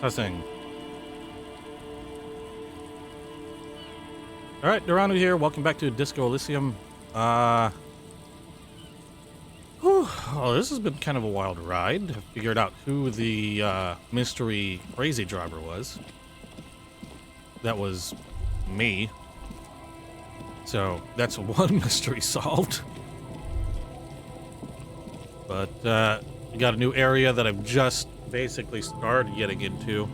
Testing. Alright, Dorano here. Welcome back to Disco Elysium. Oh, this has been kind of a wild ride. I figured out who the mystery crazy driver was. That was me. So that's one mystery solved. But we got a new area that I've just basically started getting into.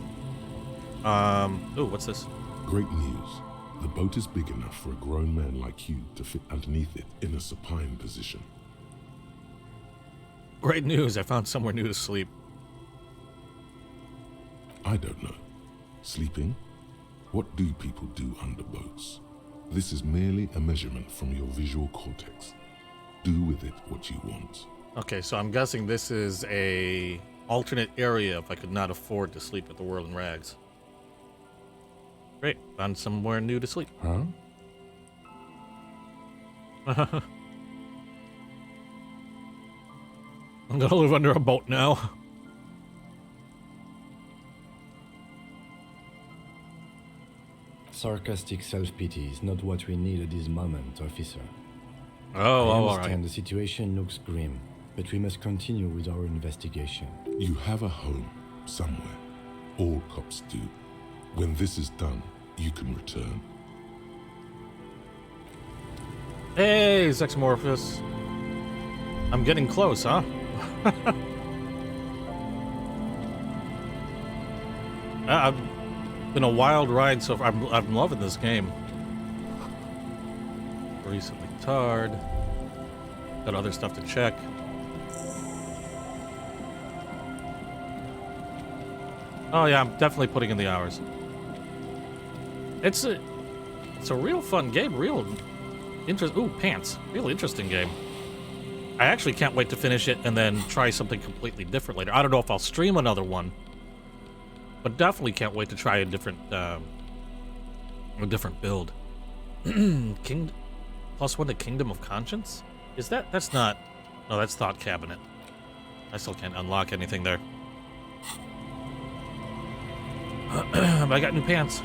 Oh, what's this? Great news. The boat is big enough for a grown man like you to fit underneath it in a supine position. Great news. I found somewhere new to sleep. I don't know. Sleeping? What do people do under boats? This is merely a measurement from your visual cortex. Do with it what you want. Okay, so I'm guessing this is a alternate area if I could not afford to sleep at the Whirl in Rags. Great, found somewhere new to sleep. Huh? I'm gonna live under a boat now. Sarcastic self-pity is not what we need at this moment, officer. I All understand right. the situation looks grim, but we must continue with our investigation. You have a home somewhere. All cops do. When this is done, you can return. Hey, Sexmorphous. I'm getting close, huh? I've been a wild ride so far. I'm loving this game. Recently tarred. Got other stuff to check. Oh yeah, I'm definitely putting in the hours. It's a real fun game, real pants. Real interesting game. I actually can't wait to finish it and then try something completely different later. I don't know if I'll stream another one, but definitely can't wait to try a different build. +1 to Kingdom of Conscience? Is that's not, no, that's Thought Cabinet. I still can't unlock anything there. But I got new pants.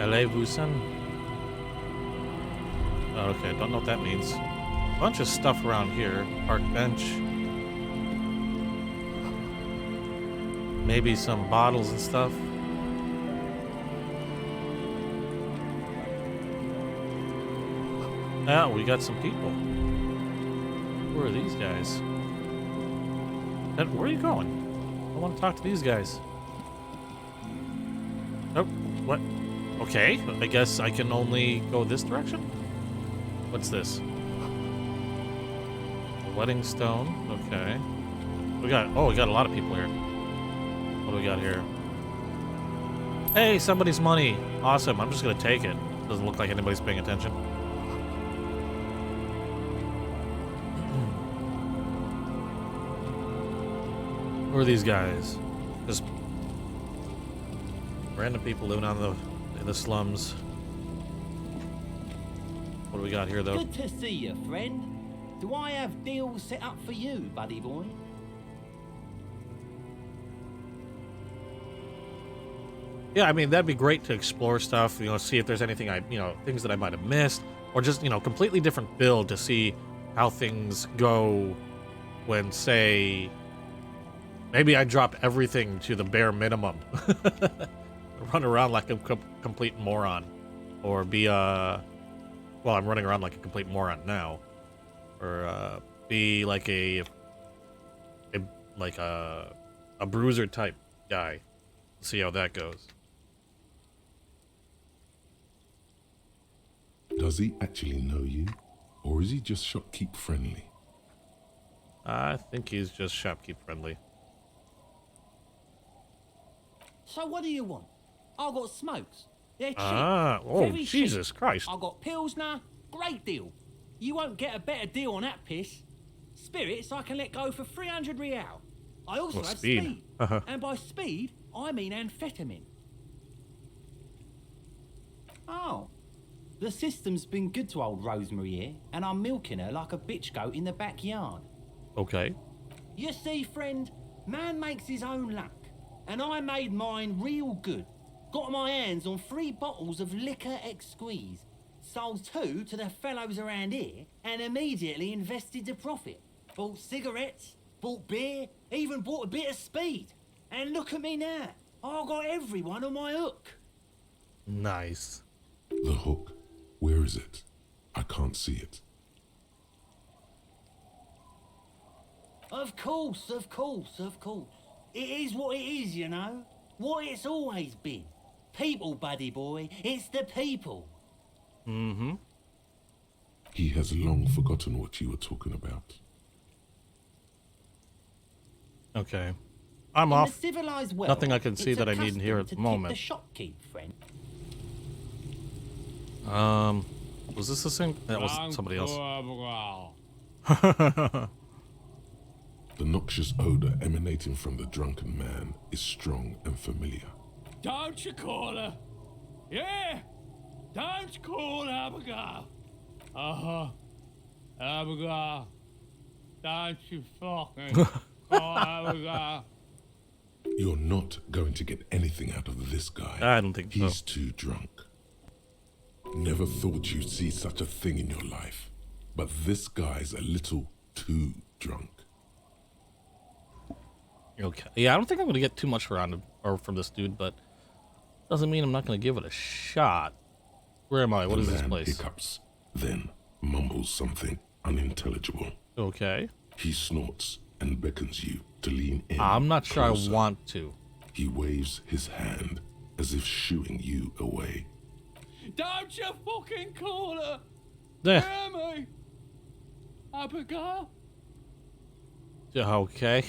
Elysium. Oh, okay, don't know what that means. Bunch of stuff around here. Park bench. Maybe some bottles and stuff. Ah, we got some people. Who are these guys? Where are you going? I want to talk to these guys. Oh, what? Okay, I guess I can only go this direction? What's this? Wedding stone, okay. We got a lot of people here. What do we got here? Hey, somebody's money. Awesome, I'm just gonna take it. Doesn't look like anybody's paying attention. Who are these guys? Just random people living in the slums. What do we got here, though? Good to see you, friend. Do I have deals set up for you, buddy boy? Yeah, I mean, that'd be great to explore stuff, see if there's anything things that I might have missed, or just, completely different build to see how things go when, say, maybe I drop everything to the bare minimum. Run around like a complete moron. Or be, well, I'm running around like a complete moron now. Or, be like a bruiser type guy. See how that goes. Does he actually know you? Or is he just shopkeep friendly? I think he's just shopkeep friendly. So what do you want? I got smokes. They're cheap. Oh, Very Jesus cheap. Christ. I got Pilsner. Great deal. You won't get a better deal on that piss. Spirits I can let go for 300 real. I also have speed. And by speed, I mean amphetamine. Oh. The system's been good to old Rosemary here, and I'm milking her like a bitch goat in the backyard. Okay. You see, friend, man makes his own luck, and I made mine real good. Got my hands on 3 bottles of liquor exquise, sold 2 to the fellows around here, and immediately invested the profit. Bought cigarettes, bought beer, even bought a bit of speed. And look at me now. I got everyone on my hook. Nice. The hook. Where is it? I can't see it. Of course, of course, of course. It is what it is, you know. What it's always been. People, buddy boy. It's the people. Mm-hmm. He has long forgotten what you were talking about. Okay. I'm In off. the civilized world, Nothing I can see it's that a I need here at custom the to moment. tip the shopkeep, friend. Was this the same? That was somebody else. The noxious odor emanating from the drunken man is strong and familiar. Don't you call her? Yeah! Don't call Abigail! Uh-huh. Abigail. Don't you fucking call Abigail. You're not going to get anything out of this guy. I don't think so. He's too drunk. Never thought you'd see such a thing in your life. But this guy's a little too drunk. Okay. Yeah, I don't think I'm gonna get too much around or from this dude, but doesn't mean I'm not gonna give it a shot. Where am I? What is this The man place? hiccups, then mumbles something unintelligible. Okay. He snorts and beckons you to lean in. I'm not sure closer. I want to. He waves his hand as if shooing you away. Don't you fucking call her! Eh, Hear me? Abigail? okay.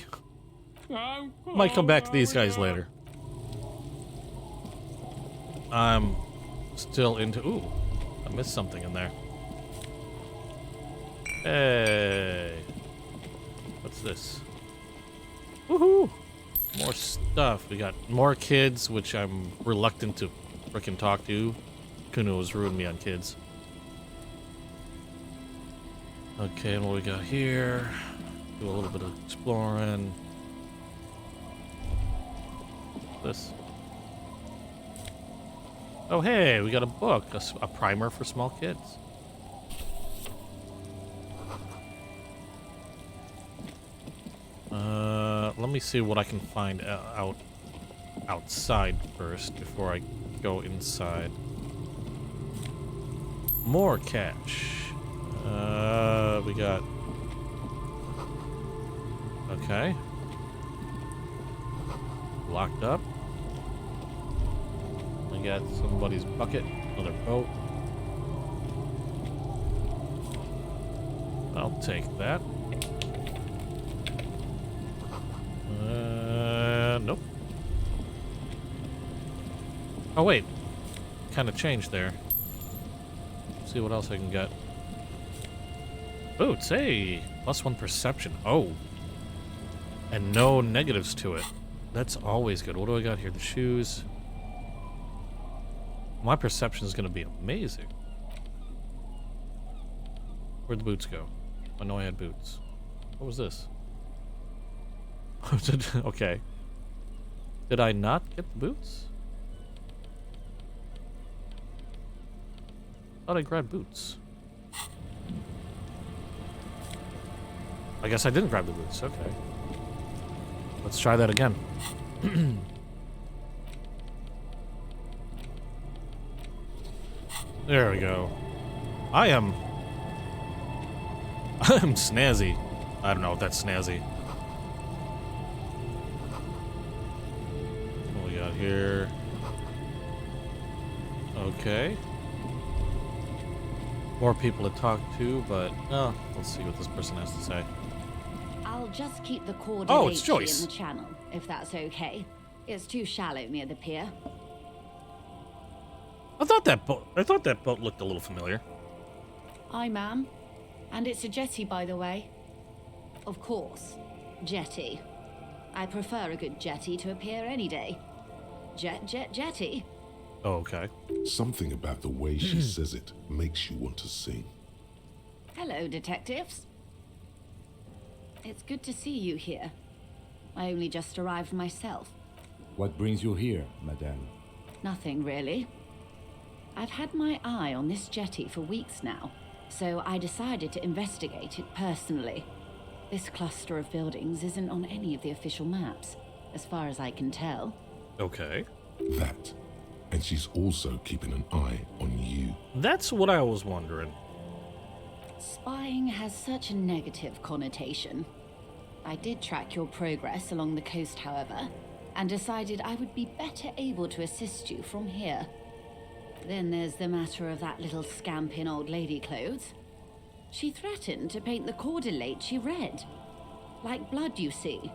Don't Might come back to call these guys Abigail. later. I'm still into... Ooh, I missed something in there. Hey. What's this? Woohoo! More stuff. We got more kids, which I'm reluctant to frickin' talk to. Kuno has ruined me on kids. Okay, and what we got here? Do a little bit of exploring. This. Oh, hey, we got a book, a primer for small kids. Let me see what I can find outside first before I go inside. More cash. We got... Okay. Locked up. I got somebody's bucket, another boat. I'll take that. Nope. Oh wait, kind of changed there. See what else I can get. Boots, hey, +1 perception. Oh, and no negatives to it. That's always good. What do I got here? The shoes. My perception is going to be amazing. Where'd the boots go? I know I had boots. What was this? Okay. Did I not get the boots? Thought I grabbed boots. I guess I didn't grab the boots. Okay. Let's try that again. There we go. I'm snazzy. I don't know if that's snazzy. What we got here? Okay. More people to talk to, but let's see what this person has to say. I'll just keep the cord Oh, it's Joyce. in the channel, if that's okay. It's too shallow near the pier. I thought that boat looked a little familiar. Aye, ma'am. And it's a jetty, by the way. Of course. Jetty. I prefer a good jetty to a pier any day. Jetty. Oh, okay. Something about the way she says it makes you want to sing. Hello, detectives. It's good to see you here. I only just arrived myself. What brings you here, madame? Nothing, really. I've had my eye on this jetty for weeks now, so I decided to investigate it personally. This cluster of buildings isn't on any of the official maps, as far as I can tell. Okay. That. And she's also keeping an eye on you. That's what I was wondering. Spying has such a negative connotation. I did track your progress along the coast, however, and decided I would be better able to assist you from here. Then there's the matter of that little scamp in old lady clothes. She threatened to paint the cordelate she read. Like blood, you see.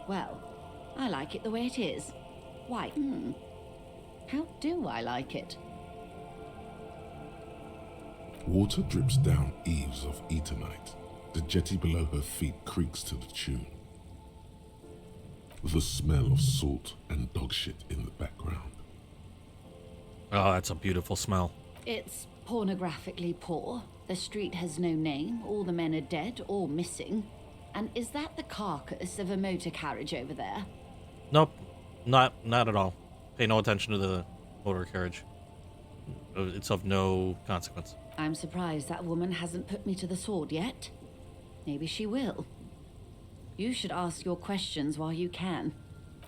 Well, I like it the way it is. White. How do I like it? Water drips down eaves of Eternite. The jetty below her feet creaks to the tune. The smell of salt and dog shit in the background. Oh, that's a beautiful smell. It's pornographically poor. The street has no name. All the men are dead or missing. And is that the carcass of a motor carriage over there? Nope. Not at all. Pay no attention to the motor carriage. It's of no consequence. I'm surprised that woman hasn't put me to the sword yet. Maybe she will. You should ask your questions while you can.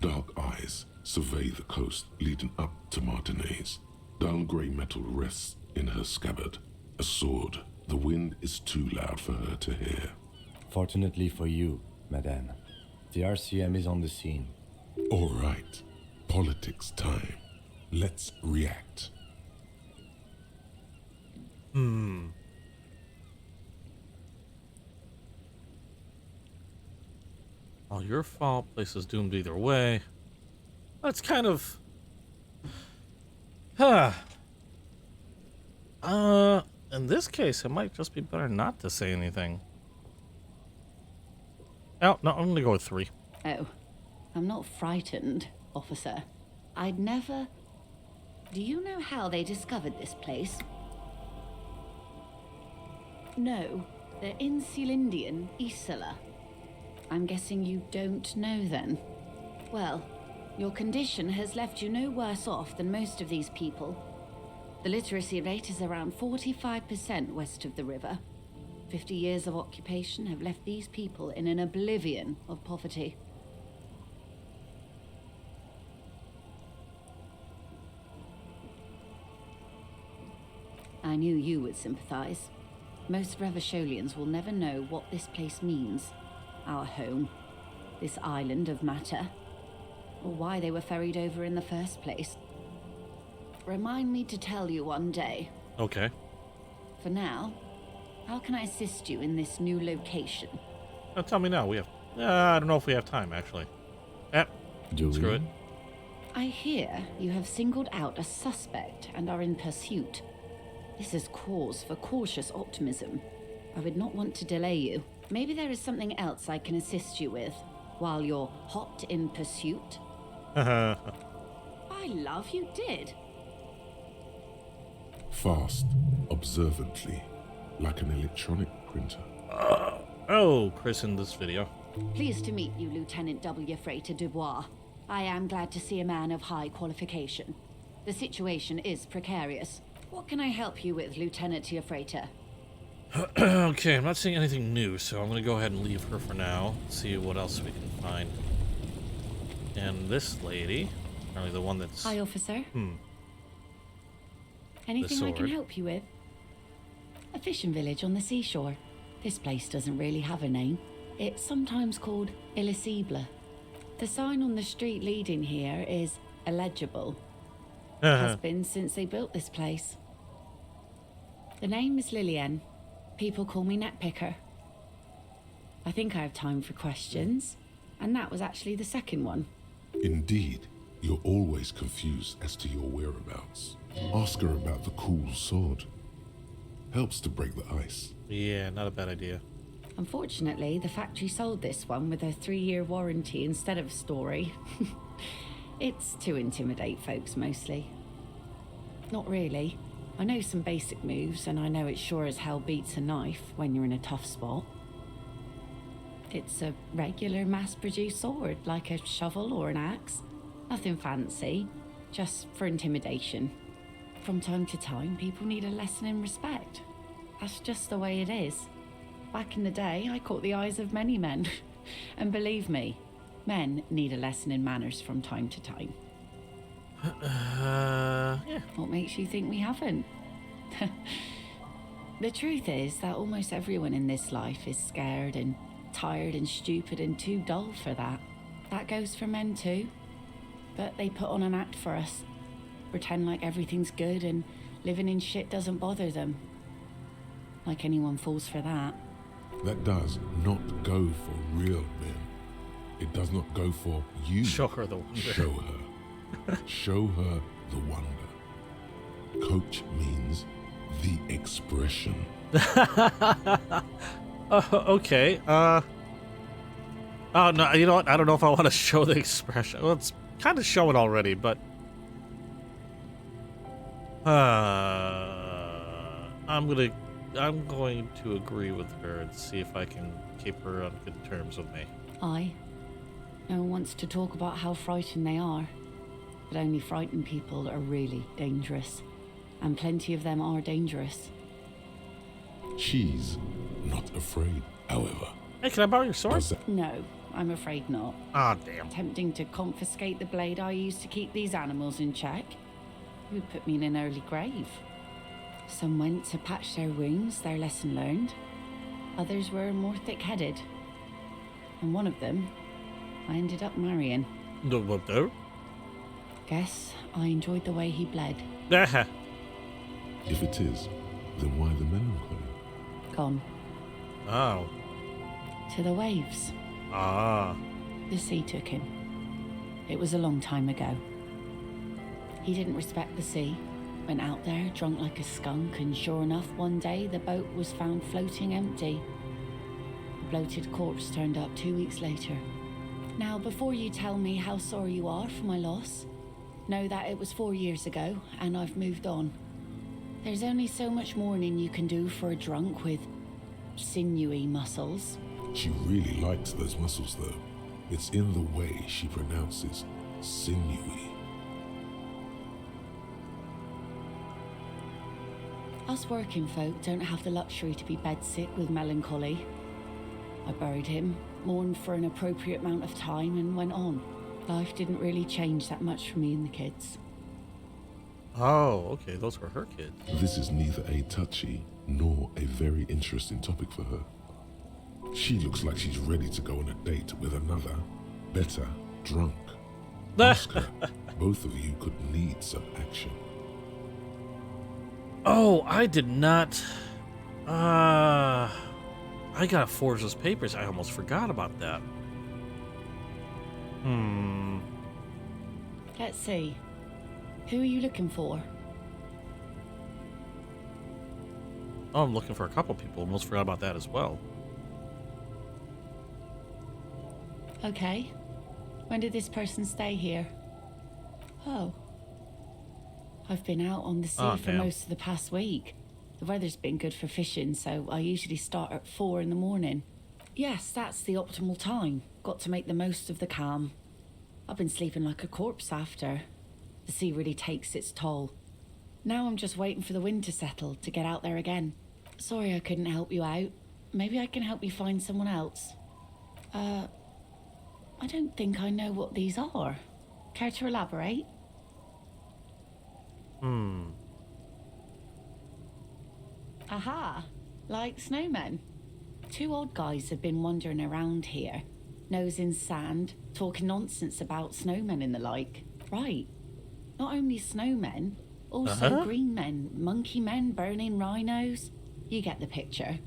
Dark eyes survey the coast leading up to Martinez. Dull grey metal rests in her scabbard. A sword. The wind is too loud for her to hear. Fortunately for you, madame, the RCM is on the scene. All right. Politics time. Let's react. All your fault. Place is doomed either way. That's kind of... in this case, it might just be better not to say anything. Oh, no, I'm gonna go with 3. Oh, I'm not frightened, officer. I'd never... Do you know how they discovered this place? No, they're in Celindian, Isola. I'm guessing you don't know then. Well, your condition has left you no worse off than most of these people. The literacy rate is around 45% west of the river. 50 years of occupation have left these people in an oblivion of poverty. I knew you would sympathize. Most Revacholians will never know what this place means. Our home. This island of matter. Or why they were ferried over in the first place. Remind me to tell you one day. Okay. For now, how can I assist you in this new location? Tell me now. We have... I don't know if we have time, actually. Do Screw we? it. I hear you have singled out a suspect and are in pursuit. This is cause for cautious optimism. I would not want to delay you. Maybe there is something else I can assist you with while you're hot in pursuit. I love you did. Fast, observantly, like an electronic printer. Oh, Chris in this video. Pleased to meet you, Lieutenant W. Freighter Dubois. I am glad to see a man of high qualification. The situation is precarious. What can I help you with, Lieutenant Freighter? Okay, I'm not seeing anything new, so I'm gonna go ahead and leave her for now. See what else we can find. And this lady, apparently the one that's... Hi, officer. Anything I can sword. help you with? A fishing village on the seashore. This place doesn't really have a name. It's sometimes called Elysium. The sign on the street leading here is illegible. Has been since they built this place. The name is Lillian. People call me Netpicker. I think I have time for questions, and that was actually the second one. Indeed, you're always confused as to your whereabouts. Ask her about the cool sword. Helps to break the ice. Yeah, not a bad idea. Unfortunately, the factory sold this one with a 3-year warranty instead of a story. It's to intimidate folks mostly. Not really. I know some basic moves, and I know it sure as hell beats a knife when you're in a tough spot. It's a regular mass-produced sword, like a shovel or an axe. Nothing fancy, just for intimidation. From time to time, people need a lesson in respect. That's just the way it is. Back in the day, I caught the eyes of many men. And believe me, men need a lesson in manners from time to time. Yeah. What makes you think we haven't? The truth is that almost everyone in this life is scared and tired and stupid and too dull for that. That goes for men too. But they put on an act for us. Pretend like everything's good and living in shit doesn't bother them. Like anyone falls for that. That does not go for real men. It does not go for you. Show her the wonder. Show her. Show her the wonder. Coach means the expression. Okay. Oh no, you know what? I don't know if I want to show the expression. Well, it's kind of showing already, but I'm going to agree with her and see if I can keep her on good terms with me. Aye. No one wants to talk about how frightened they are. But only frightened people are really dangerous. And plenty of them are dangerous. She's not afraid, however. Hey, can I borrow your sword? Does that No, I'm afraid not. Ah, damn. Attempting to confiscate the blade I used to keep these animals in check would put me in an early grave. Some went to patch their wounds, their lesson learned. Others were more thick-headed. And one of them, I ended up marrying. What though? Guess I enjoyed the way he bled. If it is, then why the melancholy? Gone. Oh. To the waves. Ah. The sea took him. It was a long time ago. He didn't respect the sea. Went out there, drunk like a skunk, and sure enough, one day the boat was found floating empty. A bloated corpse turned up 2 weeks later. Now, before you tell me how sorry you are for my loss, know that it was 4 years ago, and I've moved on. There's only so much mourning you can do for a drunk with sinewy muscles. She really likes those muscles, though. It's in the way she pronounces sinewy. Us working folk don't have the luxury to be bedsick with melancholy. I buried him, mourned for an appropriate amount of time, and went on. Life didn't really change that much for me and the kids. Oh, okay. Those were her kids. This is neither a touchy nor a very interesting topic for her. She looks like she's ready to go on a date with another, better, drunk. Ask her. Both of you could need some action. Oh, I did not. I gotta forge those papers. I almost forgot about that. Let's see. Who are you looking for? Oh, I'm looking for a couple people. Almost forgot about that as well. Okay. When did this person stay here? Oh. I've been out on the sea Oh, for damn. most of the past week. The weather's been good for fishing, so I usually start at 4 in the morning. Yes, that's the optimal time. Got to make the most of the calm. I've been sleeping like a corpse after. The sea really takes its toll. Now I'm just waiting for the wind to settle to get out there again. Sorry I couldn't help you out. Maybe I can help you find someone else. I don't think I know what these are. Care to elaborate? Aha! Like snowmen. 2 odd guys have been wandering around here, nose in sand, talking nonsense about snowmen and the like. Right. Not only snowmen, also green men, monkey men burning rhinos. You get the picture.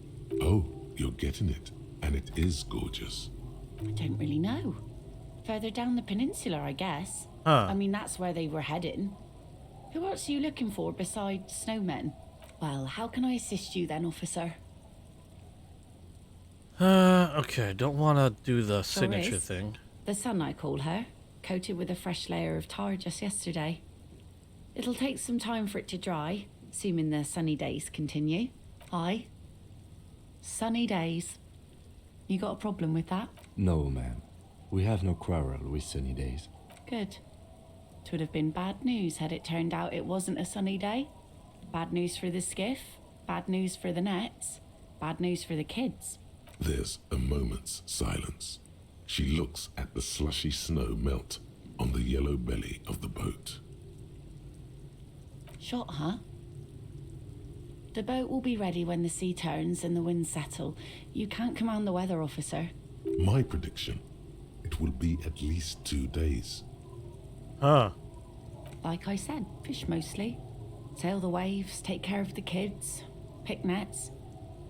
Oh, you're getting it. And it is gorgeous. I don't really know. Further down the peninsula, I guess. Huh. I mean, that's where they were heading. Who else are you looking for besides snowmen? Well, how can I assist you then, officer? Okay. Don't want to do the signature is. thing. The sun, I call her. Coated with a fresh layer of tar just yesterday. It'll take some time for it to dry, assuming the sunny days continue. Aye. Sunny days. You got a problem with that? No, ma'am. We have no quarrel with sunny days. Good. It would have been bad news had it turned out it wasn't a sunny day. Bad news for the skiff, bad news for the nets, bad news for the kids. There's a moment's silence. She looks at the slushy snow melt on the yellow belly of the boat. Shot, huh? The boat will be ready when the sea turns and the winds settle. You can't command the weather, officer. My prediction, it will be at least 2 days. Huh. Like I said, fish mostly. Sail the waves, take care of the kids, pick nets.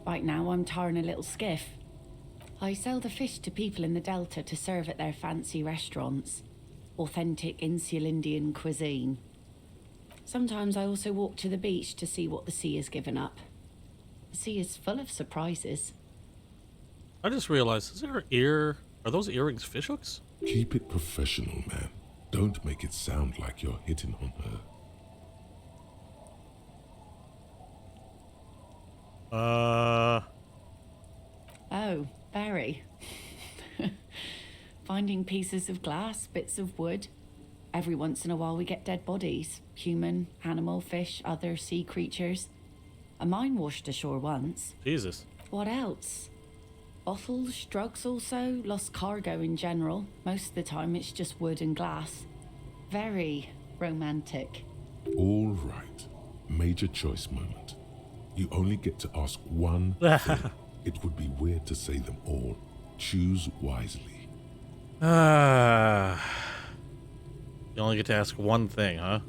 Right now I'm tarring a little skiff. I sell the fish to people in the Delta to serve at their fancy restaurants. Authentic insular Indian cuisine. Sometimes I also walk to the beach to see what the sea has given up. The sea is full of surprises. I just realized, are those earrings fishhooks? Keep it professional, man. Don't make it sound like you're hitting on her. Oh, very. Finding pieces of glass, bits of wood. Every once in a while we get dead bodies. Human, animal, fish, other sea creatures. A mine washed ashore once. Jesus. What else? Bottles, drugs also, lost cargo in general. Most of the time it's just wood and glass. Very romantic. All right. Major choice moment. You only get to ask one thing. It would be weird to say them all. Choose wisely. You only get to ask one thing, huh?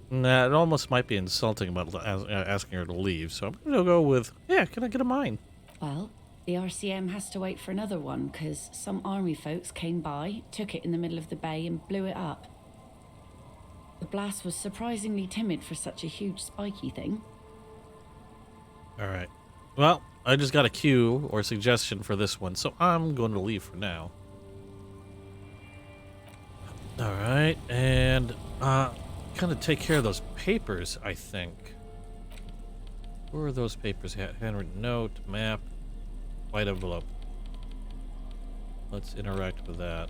Nah, it almost might be insulting about asking her to leave, so I'm gonna go with, yeah, can I get a mine? Well, the RCM has to wait for another one because some army folks came by, took it in the middle of the bay and blew it up. The blast was surprisingly timid for such a huge spiky thing. Alright. Well, I just got a cue or suggestion for this one, so I'm going to leave for now. Alright, and kind of take care of those papers, I think. Where are those papers at? Handwritten note, map, white envelope. Let's interact with that.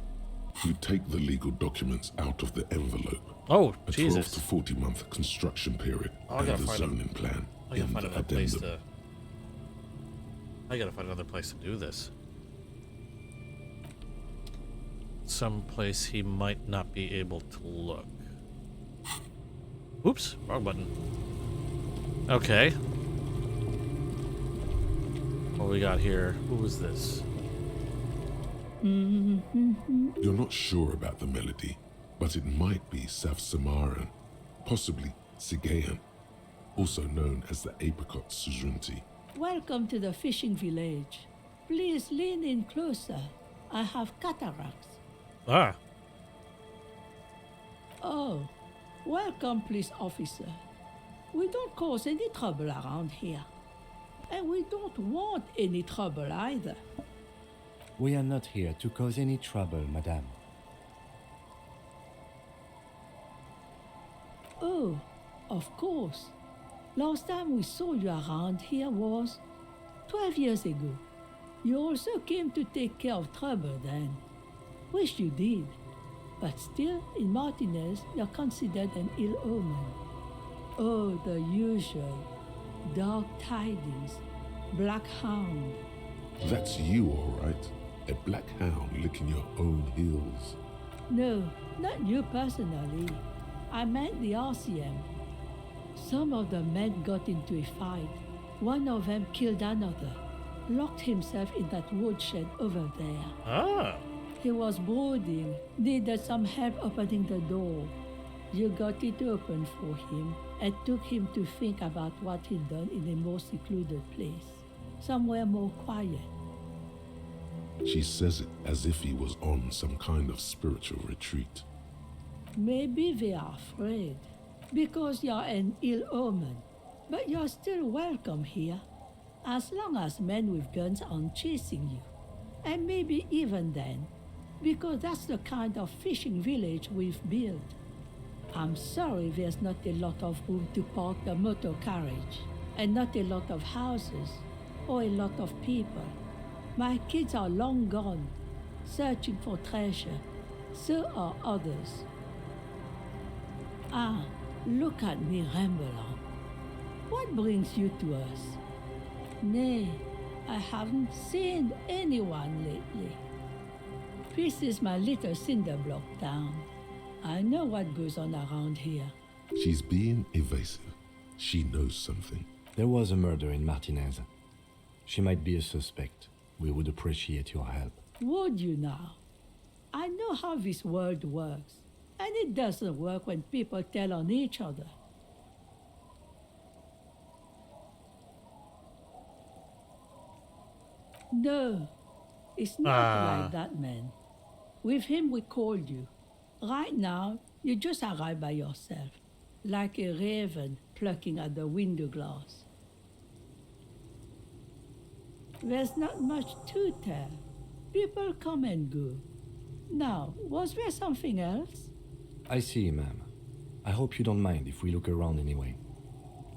You take the legal documents out of the envelope. Oh, A 12 Jesus. to 40 month construction period Oh, I and gotta the find zoning plan I gotta in find the another place addendum. I gotta find another place to do this. Some place he might not be able to look. Oops, wrong button. Okay. What we got here? Who was this? You're not sure about the melody, but it might be South Samaran, possibly Sigayan, also known as the apricot suzerainty. Welcome to the fishing village. Please lean in closer. I have cataracts. Ah, Oh, welcome, police officer. We don't cause any trouble around here. And we don't want any trouble either. We are not here to cause any trouble, madame. Oh, of course. Last time we saw you around here was 12 years ago. You also came to take care of trouble then. Wish you did. But still, in Martinez, you're considered an ill omen. Oh, the usual. Dark tidings. Black hound. That's you, all right. A black hound licking your own heels. No, not you personally. I meant the RCM. Some of the men got into a fight. One of them killed another. Locked himself in that woodshed over there. ah. He was brooding, needed some help opening the door. You got it open for him and took him to think about what he'd done in a more secluded place, somewhere more quiet. She says it as if he was on some kind of spiritual retreat. Maybe they are afraid, because you're an ill omen, but you're still welcome here, as long as men with guns aren't chasing you. And maybe even then, because that's the kind of fishing village we've built. I'm sorry there's not a lot of room to park the motor carriage, and not a lot of houses, or a lot of people. My kids are long gone, searching for treasure. So are others. Ah, look at me ramble on. What brings you to us? Nay, I haven't seen anyone lately. This is my little cinder block town. I know what goes on around here. She's being evasive. She knows something. There was a murder in Martinez. She might be a suspect. We would appreciate your help. Would you now? I know how this world works, and it doesn't work when people tell on each other. No, it's not like that, man. With him, we called you. Right now, you just arrive by yourself, like a raven plucking at the window glass. There's not much to tell. People come and go. Now, was there something else? I see, ma'am. I hope you don't mind if we look around anyway.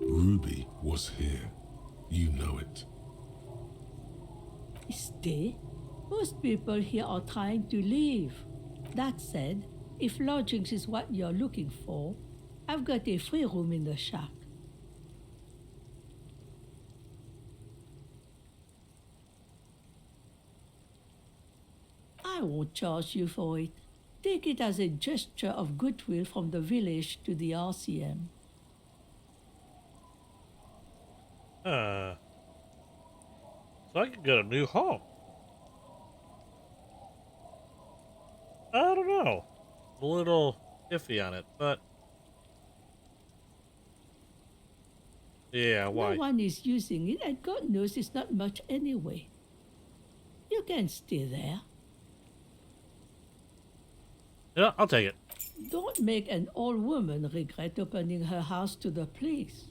Ruby was here. You know it. Stay? Most people here are trying to leave. That said, if lodgings is what you're looking for, I've got a free room in the shack. I won't charge you for it. Take it as a gesture of goodwill from the village to the RCM. So I could get a new home. I don't know. I'm a little iffy on it, but... Yeah, why? No one is using it, and God knows it's not much anyway. You can stay there. Yeah, I'll take it. Don't make an old woman regret opening her house to the police.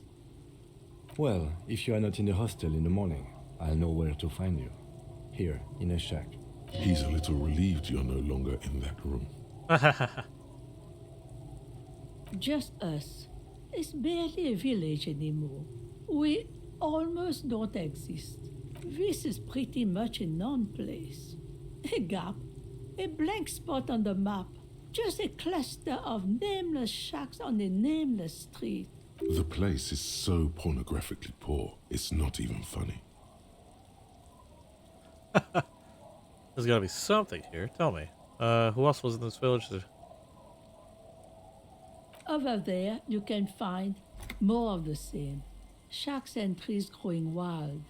Well, if you are not in the hostel in the morning, I'll know where to find you. Here, in a shack. He's a little relieved you're no longer in that room. Just us. It's barely a village anymore. We almost don't exist. This is pretty much a non-place. A gap, a blank spot on the map. Just a cluster of nameless shacks on a nameless street. The place is so pornographically poor, it's not even funny. There's gotta be something here. Tell me. Who else was in this village? Over there, you can find more of the same. Shacks and trees growing wild.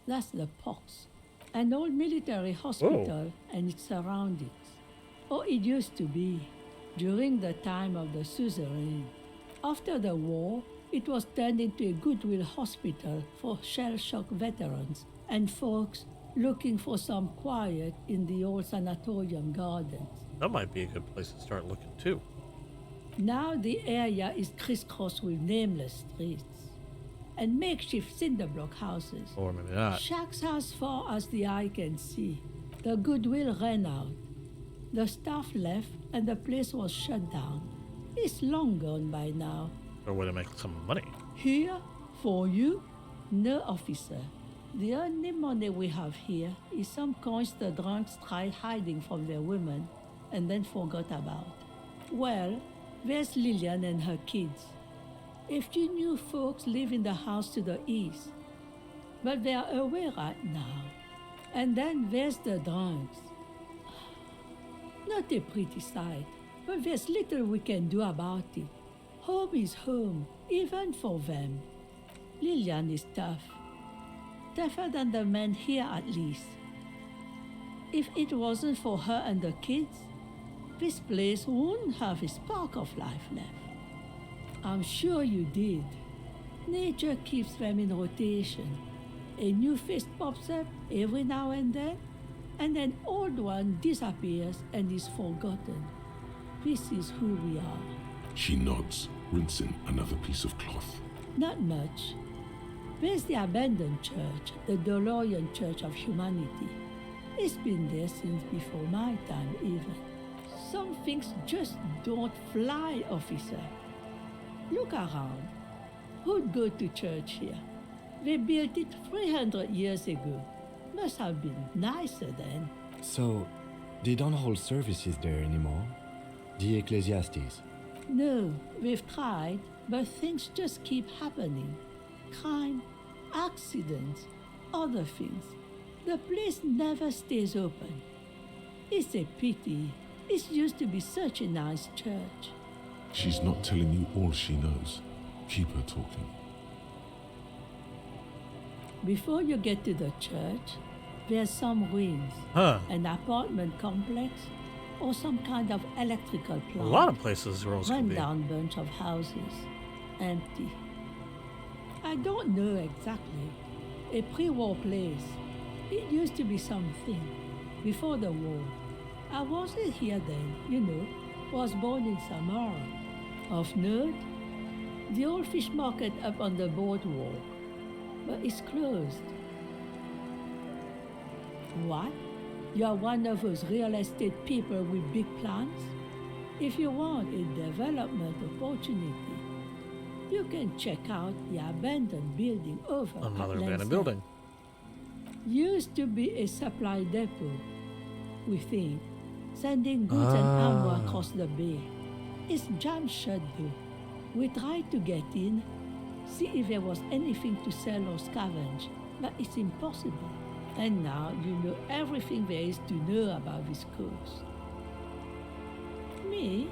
That's the Pox, an old military hospital and its surroundings. Or it used to be, during the time of the suzerain. After the war, it was turned into a goodwill hospital for shell-shock veterans and folks looking for some quiet in the old sanatorium gardens. That might be a good place to start looking too. Now the area is crisscrossed with nameless streets and makeshift cinder block houses. Or maybe not. Shacks as far as the eye can see. The goodwill ran out. The staff left and the place was shut down. It's long gone by now. Or way to make some money. Here, for you, no officer. The only money we have here is some coins the drunks tried hiding from their women and then forgot about. Well, there's Lillian and her kids. A few new folks live in the house to the east, but they are away right now. And then there's the drunks. Not a pretty sight, but there's little we can do about it. Home is home, even for them. Lillian is tough. Tougher than the men here, at least. If it wasn't for her and the kids, this place wouldn't have a spark of life left. I'm sure you did. Nature keeps them in rotation. A new face pops up every now and then, and an old one disappears and is forgotten. This is who we are. She nods, rinsing another piece of cloth. Not much. There's the abandoned church, the DeLorean Church of Humanity. It's been there since before my time, even. Some things just don't fly, officer. Look around. Who'd go to church here? They built it 300 years ago. Must have been nicer then. So, they don't hold services there anymore? The Ecclesiastes? No, we've tried, but things just keep happening. Crime, accidents, other things. The place never stays open. It's a pity. It used to be such a nice church. She's not telling you all she knows. Keep her talking. Before you get to the church, there's some ruins. Huh. An apartment complex or some kind of electrical A plant. lot of places ruins can Run be. down bunch of houses. Empty. I don't know exactly. A pre-war place. It used to be something. Before the war. I wasn't here then, you know. Was born in Samara. Of note, the old fish market up on the boardwalk. But it's closed. What? You're one of those real estate people with big plans? If you want a development opportunity, you can check out the abandoned building over at Another abandoned Lansing. building. Used to be a supply depot, we think, sending goods and armor across the bay. It's jammed shut though. We tried to get in, see if there was anything to sell or scavenge, but it's impossible. And now you know everything there is to know about this coast. Me?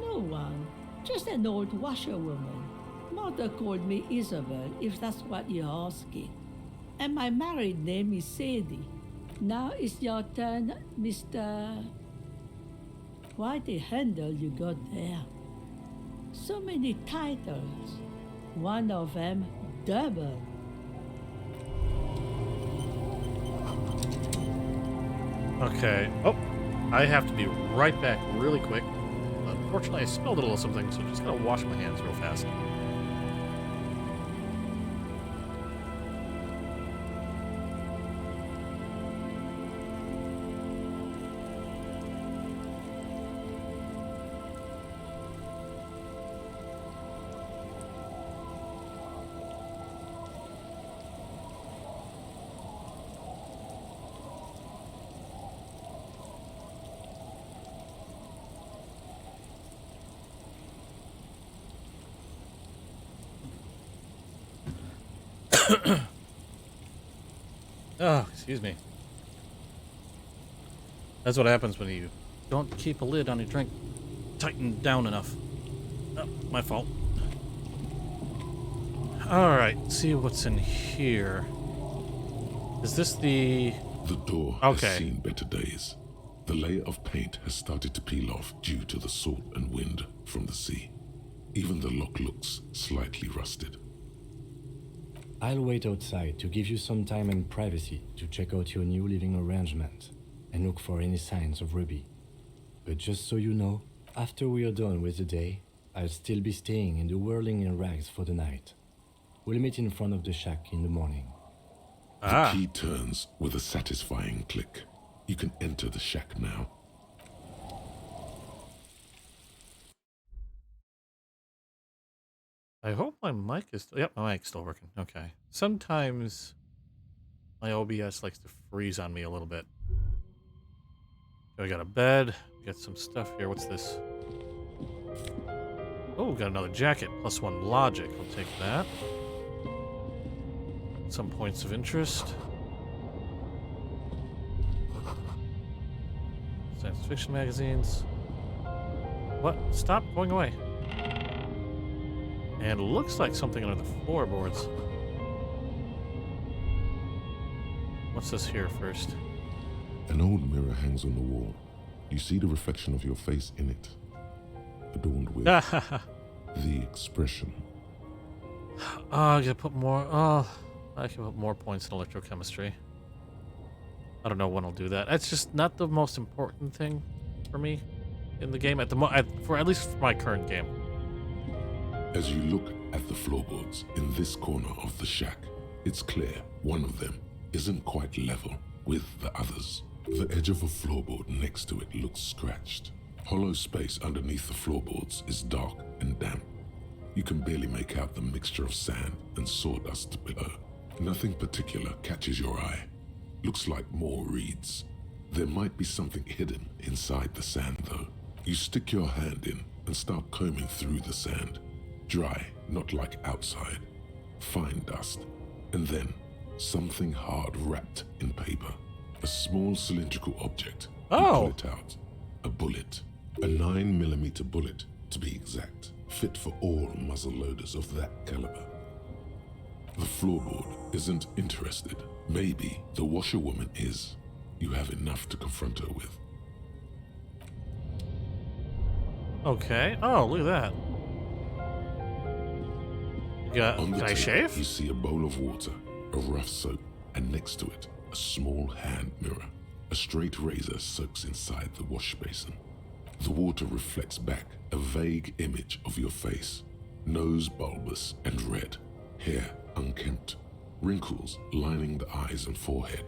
No one. Just an old washerwoman. Mother called me Isabel, if that's what you're asking. And my married name is Sadie. Now it's your turn, Mr. Quite a handle you got there. So many titles. One of them double. Okay. Oh, I have to be right back really quick. Unfortunately, I spilled a little something, so I'm just gonna wash my hands real fast. Oh, excuse me. That's what happens when you don't keep a lid on your drink tightened down enough. Oh, my fault. Alright, see what's in here. Is this the... The door Okay. has seen better days. The layer of paint has started to peel off due to the salt and wind from the sea. Even the lock looks slightly rusted. I'll wait outside to give you some time and privacy to check out your new living arrangement and look for any signs of Ruby. But just so you know, after we are done with the day, I'll still be staying in the whirling in rags for the night. We'll meet in front of the shack in the morning. The key turns with a satisfying click. You can enter the shack now. I hope my mic is... Yep, my mic's still working. Okay. Sometimes my OBS likes to freeze on me a little bit. Okay, we got a bed. We got some stuff here. What's this? Oh, we got another jacket. +1 logic. I'll take that. Some points of interest. Science fiction magazines. What? Stop going away. And looks like something under the floorboards. What's this here first? An old mirror hangs on the wall. You see the reflection of your face in it, adorned with the expression. Oh, I gotta put more. Oh, I can put more points in electrochemistry. I don't know when I'll do that. It's just not the most important thing for me in the game at at least for my current game. As you look at the floorboards in this corner of the shack, it's clear one of them isn't quite level with the others. The edge of a floorboard next to it looks scratched. Hollow space underneath the floorboards is dark and damp. You can barely make out the mixture of sand and sawdust below. Nothing particular catches your eye. Looks like more reeds. There might be something hidden inside the sand though. You stick your hand in and start combing through the sand. Dry, not like outside. Fine dust. And then something hard wrapped in paper. A small cylindrical object. You pull it out. A bullet. A 9mm bullet, to be exact. Fit for all muzzle loaders of that caliber. The floorboard isn't interested. Maybe the washerwoman is. You have enough to confront her with. Okay. Oh, look at that. On the Can I table, shave? You see a bowl of water, a rough soap, and next to it, a small hand mirror. A straight razor soaks inside the wash basin. The water reflects back a vague image of your face. Nose bulbous and red. Hair unkempt. Wrinkles lining the eyes and forehead.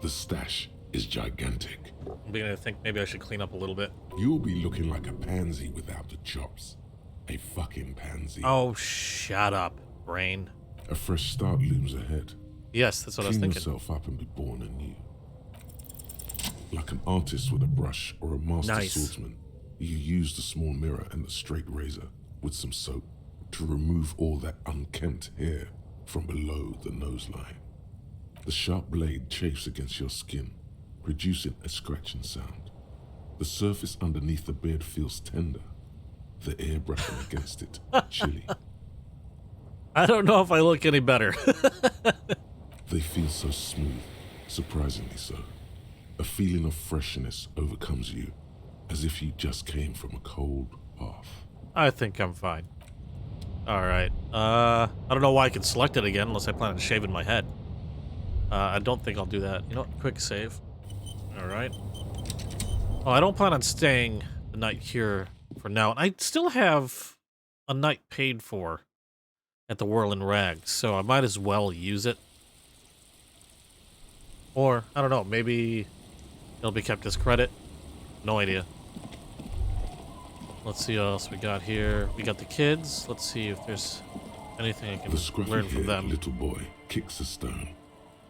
The stash is gigantic. I'm beginning to think maybe I should clean up a little bit. You'll be looking like a pansy without the chops. A fucking pansy. Oh, shut up, brain. A fresh start looms ahead. Yes, that's what I was Clean thinking. yourself up and be born anew. Like an artist with a brush or a master Nice. swordsman, you use the small mirror and the straight razor with some soap to remove all that unkempt hair from below the nose line. The sharp blade chafes against your skin, producing a scratching sound. The surface underneath the beard feels tender, the air brushing against it chilly. I don't know if I look any better. They feel so smooth, surprisingly so. A feeling of freshness overcomes you, as if you just came from a cold bath. I think I'm fine. Alright. I don't know why I can select it again unless I plan on shaving my head. I don't think I'll do that. You know what? Quick save. Alright. Oh, I don't plan on staying the night here for now. And I still have a night paid for at the Whirling Rags, so I might as well use it. Or, I don't know, maybe it'll be kept as credit. No idea. Let's see what else we got here. We got the kids. Let's see if there's anything I can The learn from scruffy-haired them. little boy kicks a stone.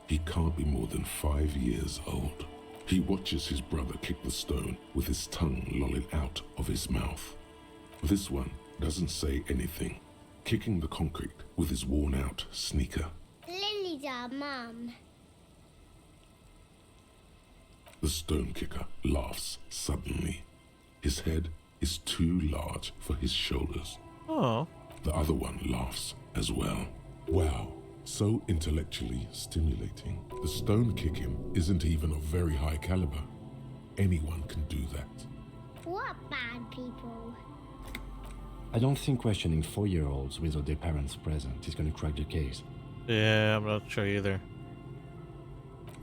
He can't be more than 5 years old. He watches his brother kick the stone with his tongue lolling out of his mouth. This one doesn't say anything, kicking the concrete with his worn-out sneaker. Lily's our mum. The stone kicker laughs suddenly. His head is too large for his shoulders. Oh. The other one laughs as well. Wow, so intellectually stimulating. The stone kicking isn't even of very high caliber. Anyone can do that. What bad people? I don't think questioning 4-year-olds without their parents present is going to crack the case. Yeah, I'm not sure either.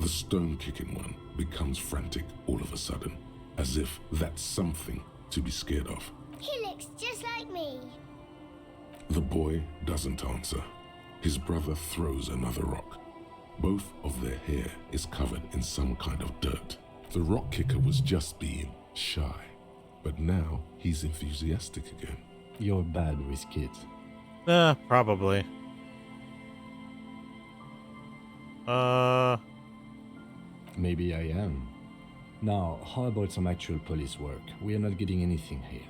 The stone-kicking one becomes frantic all of a sudden, as if that's something to be scared of. He looks just like me. The boy doesn't answer. His brother throws another rock. Both of their hair is covered in some kind of dirt. The rock kicker was just being shy, but now he's enthusiastic again. You're bad with kids. Probably. Maybe I am. Now, how about some actual police work? We are not getting anything here.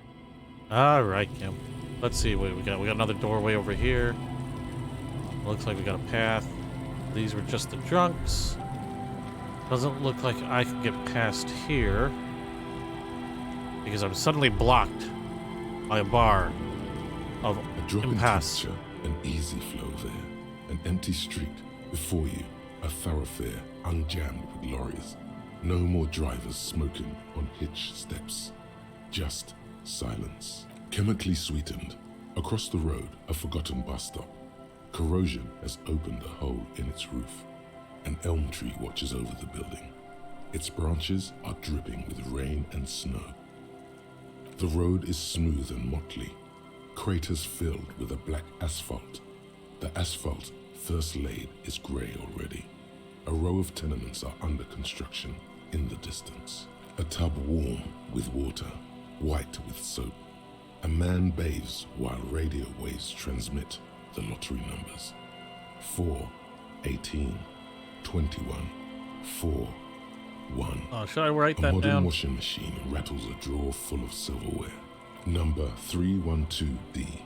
Alright, Kim. Let's see what we got. We got another doorway over here. Looks like we got a path. These were just the drunks. Doesn't look like I can get past here, because I'm suddenly blocked by a bar of A drop in impasse. temperature, an easy flow there. An empty street before you, a thoroughfare unjammed with lorries. No more drivers smoking on hitch steps. Just silence. Chemically sweetened. Across the road, a forgotten bus stop. Corrosion has opened a hole in its roof. An elm tree watches over the building. Its branches are dripping with rain and snow. The road is smooth and motley. Craters filled with a black asphalt. The asphalt, first laid, is grey already. A row of tenements are under construction. in the distance. A tub warm with water, white with soap. A man bathes while radio waves transmit the lottery numbers. 4, 18, 21, 4, 1. Oh, should I write A that modern down? washing machine rattles a drawer full of silverware. Number 312D.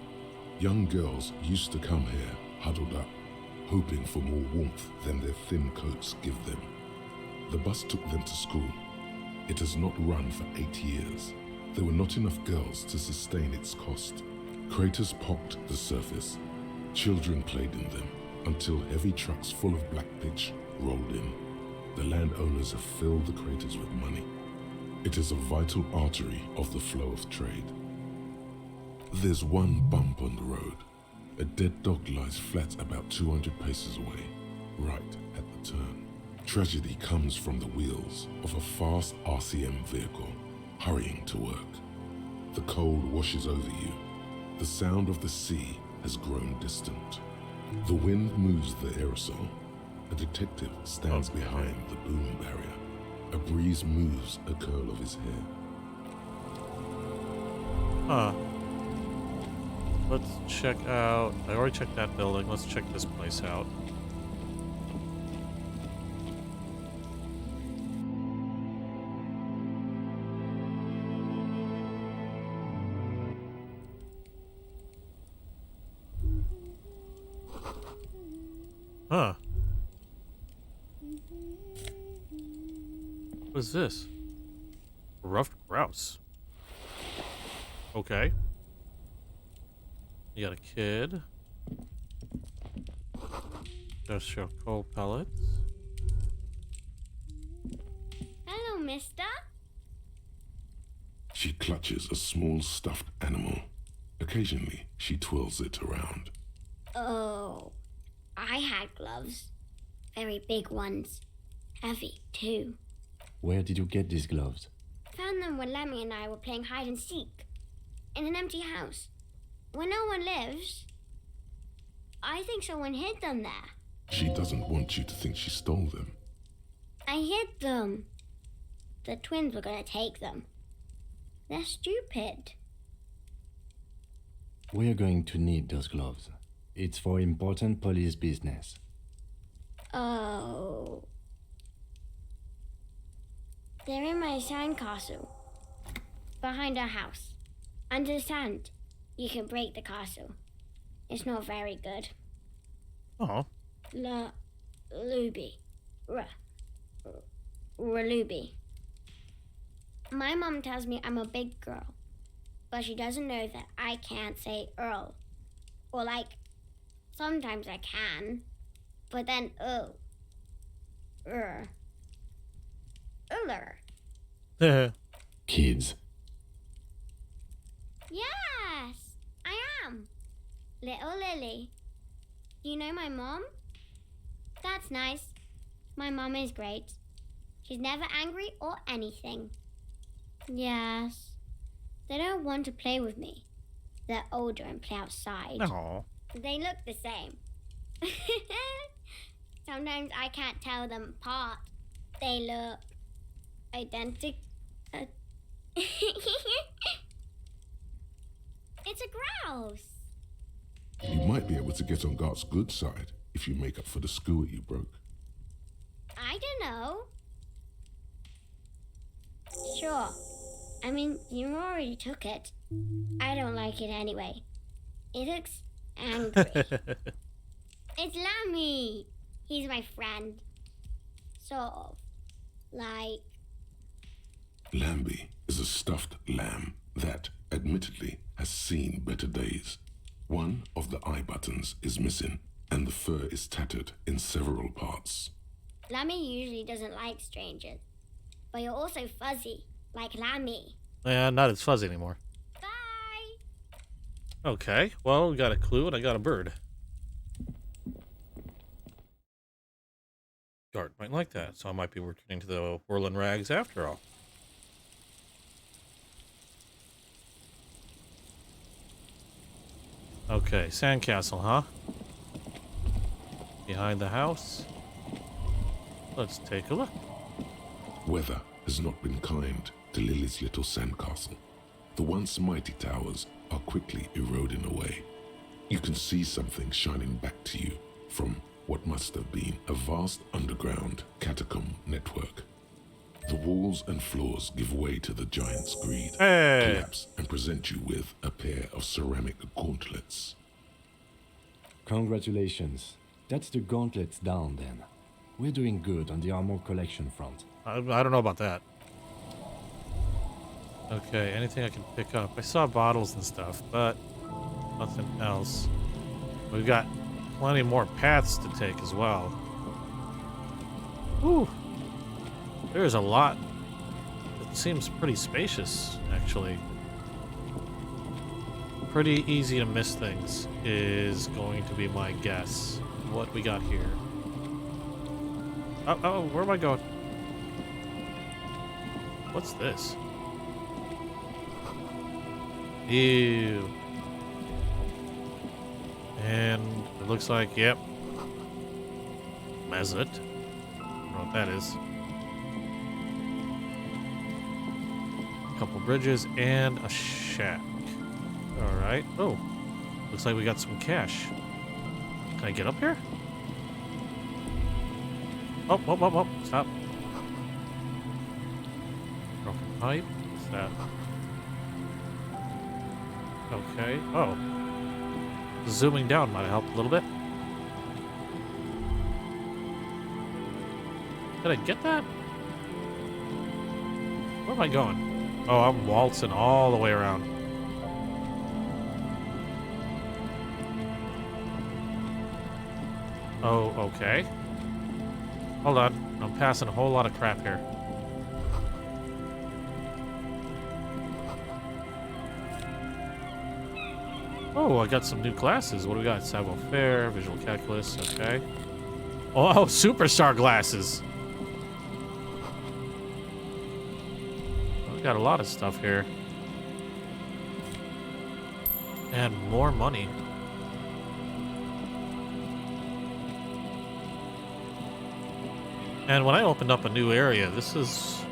Young girls used to come here huddled up, hoping for more warmth than their thin coats give them. The bus took them to school. It has not run for 8 years. There were not enough girls to sustain its cost. Craters pocked the surface. Children played in them until heavy trucks full of black pitch rolled in. The landowners have filled the craters with money. It is a vital artery of the flow of trade. There's one bump on the road. A dead dog lies flat about 200 paces away, right at the turn. Tragedy comes from the wheels of a fast RCM vehicle hurrying to work. The cold washes over you. The sound of the sea has grown distant. The wind moves the aerosol. A detective stands behind the boom barrier. A breeze moves a curl of his hair. Huh. Let's check out... I already checked that building. Let's check this place out. Huh. What is this? Ruffed grouse. Okay. You got a kid. Just your coal pellets. Hello, mister. She clutches a small stuffed animal. Occasionally, she twirls it around. Oh, I had gloves. Very big ones. Heavy, too. Where did you get these gloves? Found them when Lemmy and I were playing hide and seek. In an empty house. Where no one lives. I think someone hid them there. She doesn't want you to think she stole them. I hid them. The twins were gonna take them. They're stupid. We're going to need those gloves. It's for important police business. Oh. They're in my sandcastle. Behind our house. Under the sand. You can break the castle. It's not very good. Oh. Luby. Raluby. My mom tells me I'm a big girl, but she doesn't know that I can't say Earl. Or sometimes I can, but then Uller. Kids. Yes, I am. Little Lily. You know my mom? That's nice. My mom is great. She's never angry or anything. Yes. They don't want to play with me. They're older and play outside. No. They look the same. Sometimes I can't tell them apart. They look identical. It's a grouse. You might be able to get on Gart's good side if you make up for the skewet you broke. I don't know. Sure. I mean, you already took it. I don't like it anyway. It looks angry. It's Lammy. He's my friend. Sort of. Lambie is a stuffed lamb that, admittedly, has seen better days. One of the eye buttons is missing, and the fur is tattered in several parts. Lammy usually doesn't like strangers. But you're also fuzzy, like Lammy. Yeah, not as fuzzy anymore. Bye! Okay, well, we got a clue and I got a bird. Gart might like that, so I might be returning to the Whirling Rags after all. Okay, sandcastle, huh? Behind the house. Let's take a look. Weather has not been kind to Lily's little sandcastle. The once mighty towers are quickly eroding away. You can see something shining back to you from what must have been a vast underground catacomb network. The walls and floors give way to the giant's greed, collapse, and present you with a pair of ceramic gauntlets. Congratulations. That's the gauntlets down then. We're doing good on the armor collection front. I don't know about that. Okay, anything I can pick up? I saw bottles and stuff, but nothing else. We've got plenty more paths to take as well. Ooh. There's a lot. It seems pretty spacious, actually. Pretty easy to miss things is going to be my guess. What we got here? Oh, where am I going? What's this? Ew. And it looks like, yep. Meslet. I don't know what that is. A couple bridges and a shack. Alright. Oh. Looks like we got some cash. Can I get up here? Oh. Stop. Broken pipe. What's that? Okay. Oh. Zooming down might have helped a little bit. Did I get that? Where am I going? Oh, I'm waltzing all the way around. Oh, okay. Hold on. I'm passing a whole lot of crap here. Oh, I got some new classes. What do we got? Savoir-faire, visual calculus, okay. Oh, superstar glasses. We got a lot of stuff here. And more money. And when I opened up a new area, this is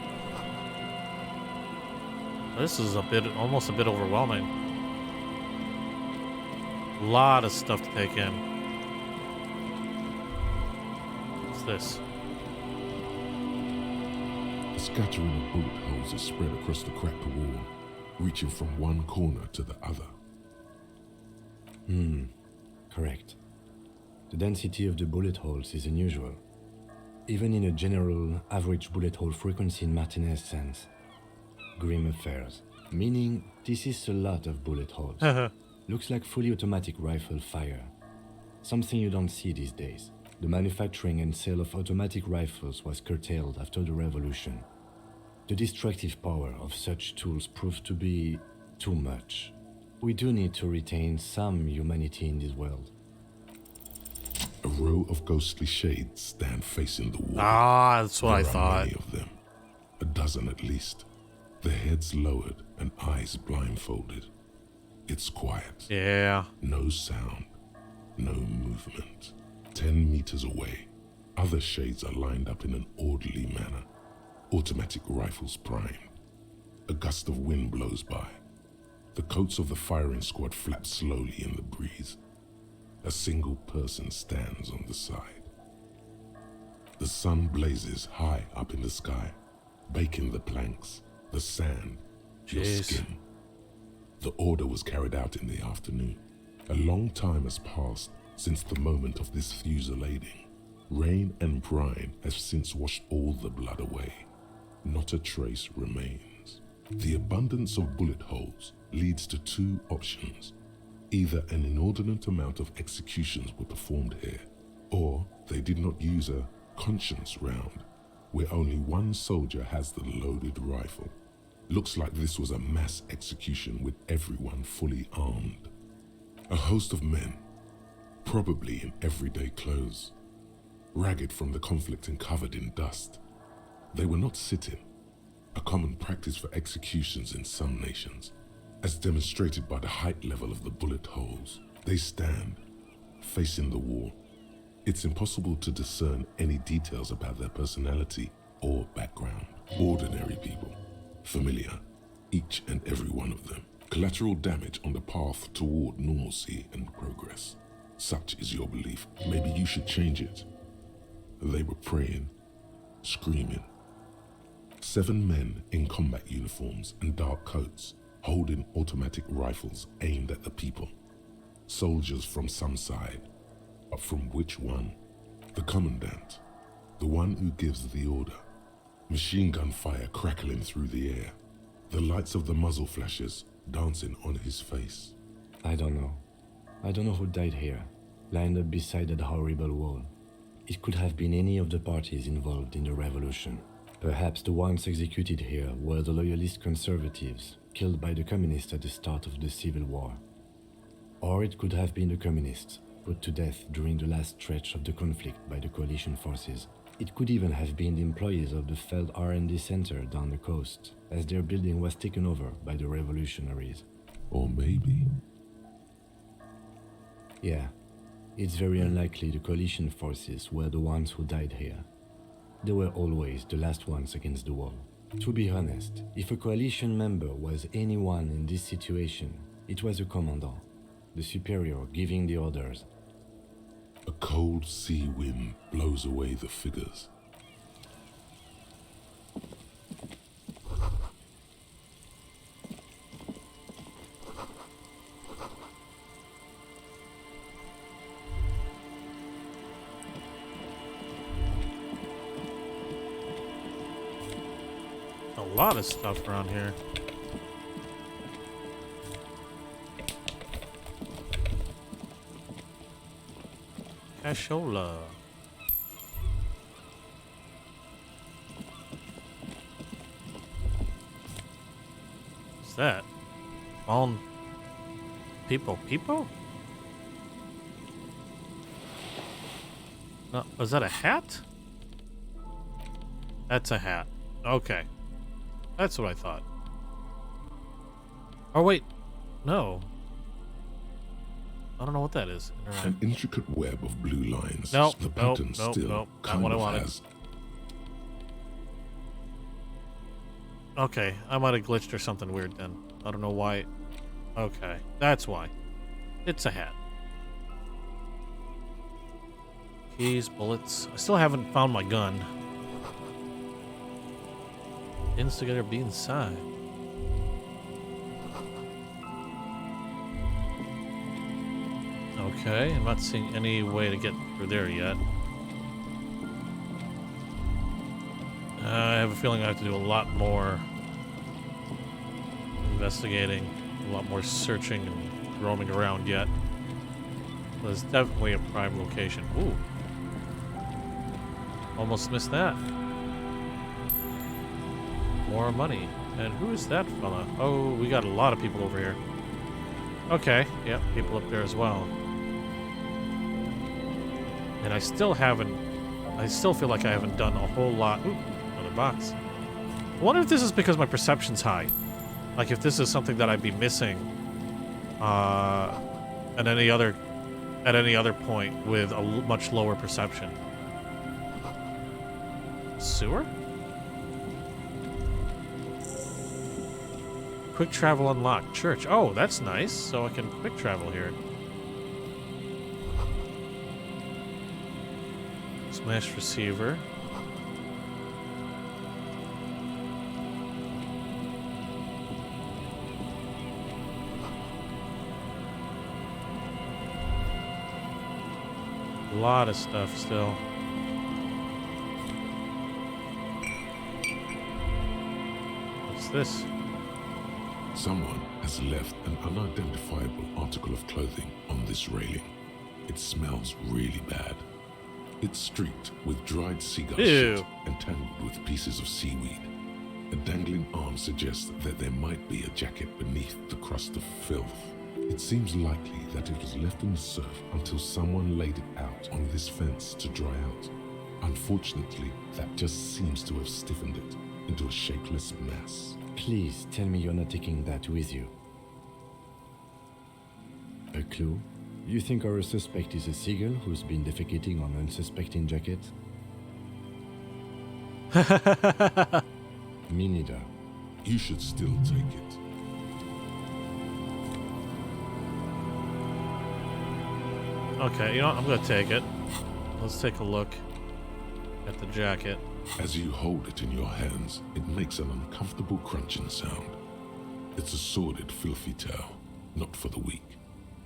a bit, almost a bit overwhelming. A lot of stuff to take in. What's this? A scattering of bullet holes is spread across the cracked wall, reaching from one corner to the other. Correct. The density of the bullet holes is unusual. Even in a general average bullet hole frequency in Martinez's sense. Grim affairs. Meaning, this is a lot of bullet holes. Looks like fully automatic rifle fire. Something you don't see these days. The manufacturing and sale of automatic rifles was curtailed after the revolution. The destructive power of such tools proved to be too much. We do need to retain some humanity in this world. A row of ghostly shades stand facing the wall. Ah, that's what I There are thought. many of them, a dozen at least, their heads lowered and eyes blindfolded. It's quiet. Yeah. No sound, no movement. 10 meters away, other shades are lined up in an orderly manner. Automatic rifles primed. A gust of wind blows by. The coats of the firing squad flap slowly in the breeze. A single person stands on the side. The sun blazes high up in the sky, baking the planks, the sand, your Jeez. skin. The order was carried out in the afternoon. A long time has passed since the moment of this fusillading. Rain and brine have since washed all the blood away. Not a trace remains. The abundance of bullet holes leads to two options. Either an inordinate amount of executions were performed here, or they did not use a conscience round, where only one soldier has the loaded rifle. Looks like this was a mass execution with everyone fully armed. A host of men, probably in everyday clothes, ragged from the conflict and covered in dust. They were not sitting, a common practice for executions in some nations. As demonstrated by the height level of the bullet holes, they stand, facing the wall. It's impossible to discern any details about their personality or background. Ordinary people. Familiar. Each and every one of them. Collateral damage on the path toward normalcy and progress. Such is your belief. Maybe you should change it. They were praying, screaming. 7 men in combat uniforms and dark coats, holding automatic rifles aimed at the people. Soldiers from some side, but from which one? The commandant, the one who gives the order. Machine gun fire crackling through the air. The lights of the muzzle flashes dancing on his face. I don't know. I don't know who died here, lined up beside that horrible wall. It could have been any of the parties involved in the revolution. Perhaps the ones executed here were the loyalist conservatives, killed by the communists at the start of the Civil War. Or it could have been the communists, put to death during the last stretch of the conflict by the coalition forces. It could even have been the employees of the failed R&D center down the coast, as their building was taken over by the revolutionaries. Or maybe... Yeah, it's very unlikely the coalition forces were the ones who died here. They were always the last ones against the wall. To be honest, if a coalition member was anyone in this situation, it was a commandant, the superior giving the orders. A cold sea wind blows away the figures. A lot of stuff around here. Cashola. What's that? Fallen people. No, is that a hat? That's a hat. Okay. That's what I thought. Oh, wait. No. I don't know what that is. An intricate web of blue lines. Nope, The nope, pattern nope, still nope. Not kind what I of wanted. has. Okay, I might have glitched or something weird then. I don't know why. Okay, that's why. It's a hat. Keys, bullets. I still haven't found my gun. Instigator be inside. Okay, I'm not seeing any way to get through there yet. I have a feeling I have to do a lot more investigating, a lot more searching and roaming around yet. There's definitely a prime location. Ooh. Almost missed that. More money. And who is that fella? Oh, we got a lot of people over here. Okay, yep, people up there as well. And I still feel like I haven't done a whole lot. Ooh, another box. I wonder if this is because my perception's high. Like if this is something that I'd be missing at any other point with a much lower perception. Sewer? Quick travel unlocked. Church. Oh, that's nice. So I can quick travel here. Smash receiver. A lot of stuff still. What's this? Someone has left an unidentifiable article of clothing on this railing. It smells really bad. It's streaked with dried seagull Ew. shit and tangled with pieces of seaweed. A dangling arm suggests that there might be a jacket beneath the crust of filth. It seems likely that it was left in the surf until someone laid it out on this fence to dry out. Unfortunately, that just seems to have stiffened it into a shapeless mass. Please tell me you're not taking that with you. A clue? You think our suspect is a seagull who's been defecating on unsuspecting jacket? Me neither. You should still take it. Okay, you know what? I'm gonna take it. Let's take a look at the jacket. As you hold it in your hands, it makes an uncomfortable crunching sound. It's a sordid, filthy tale, not for the weak.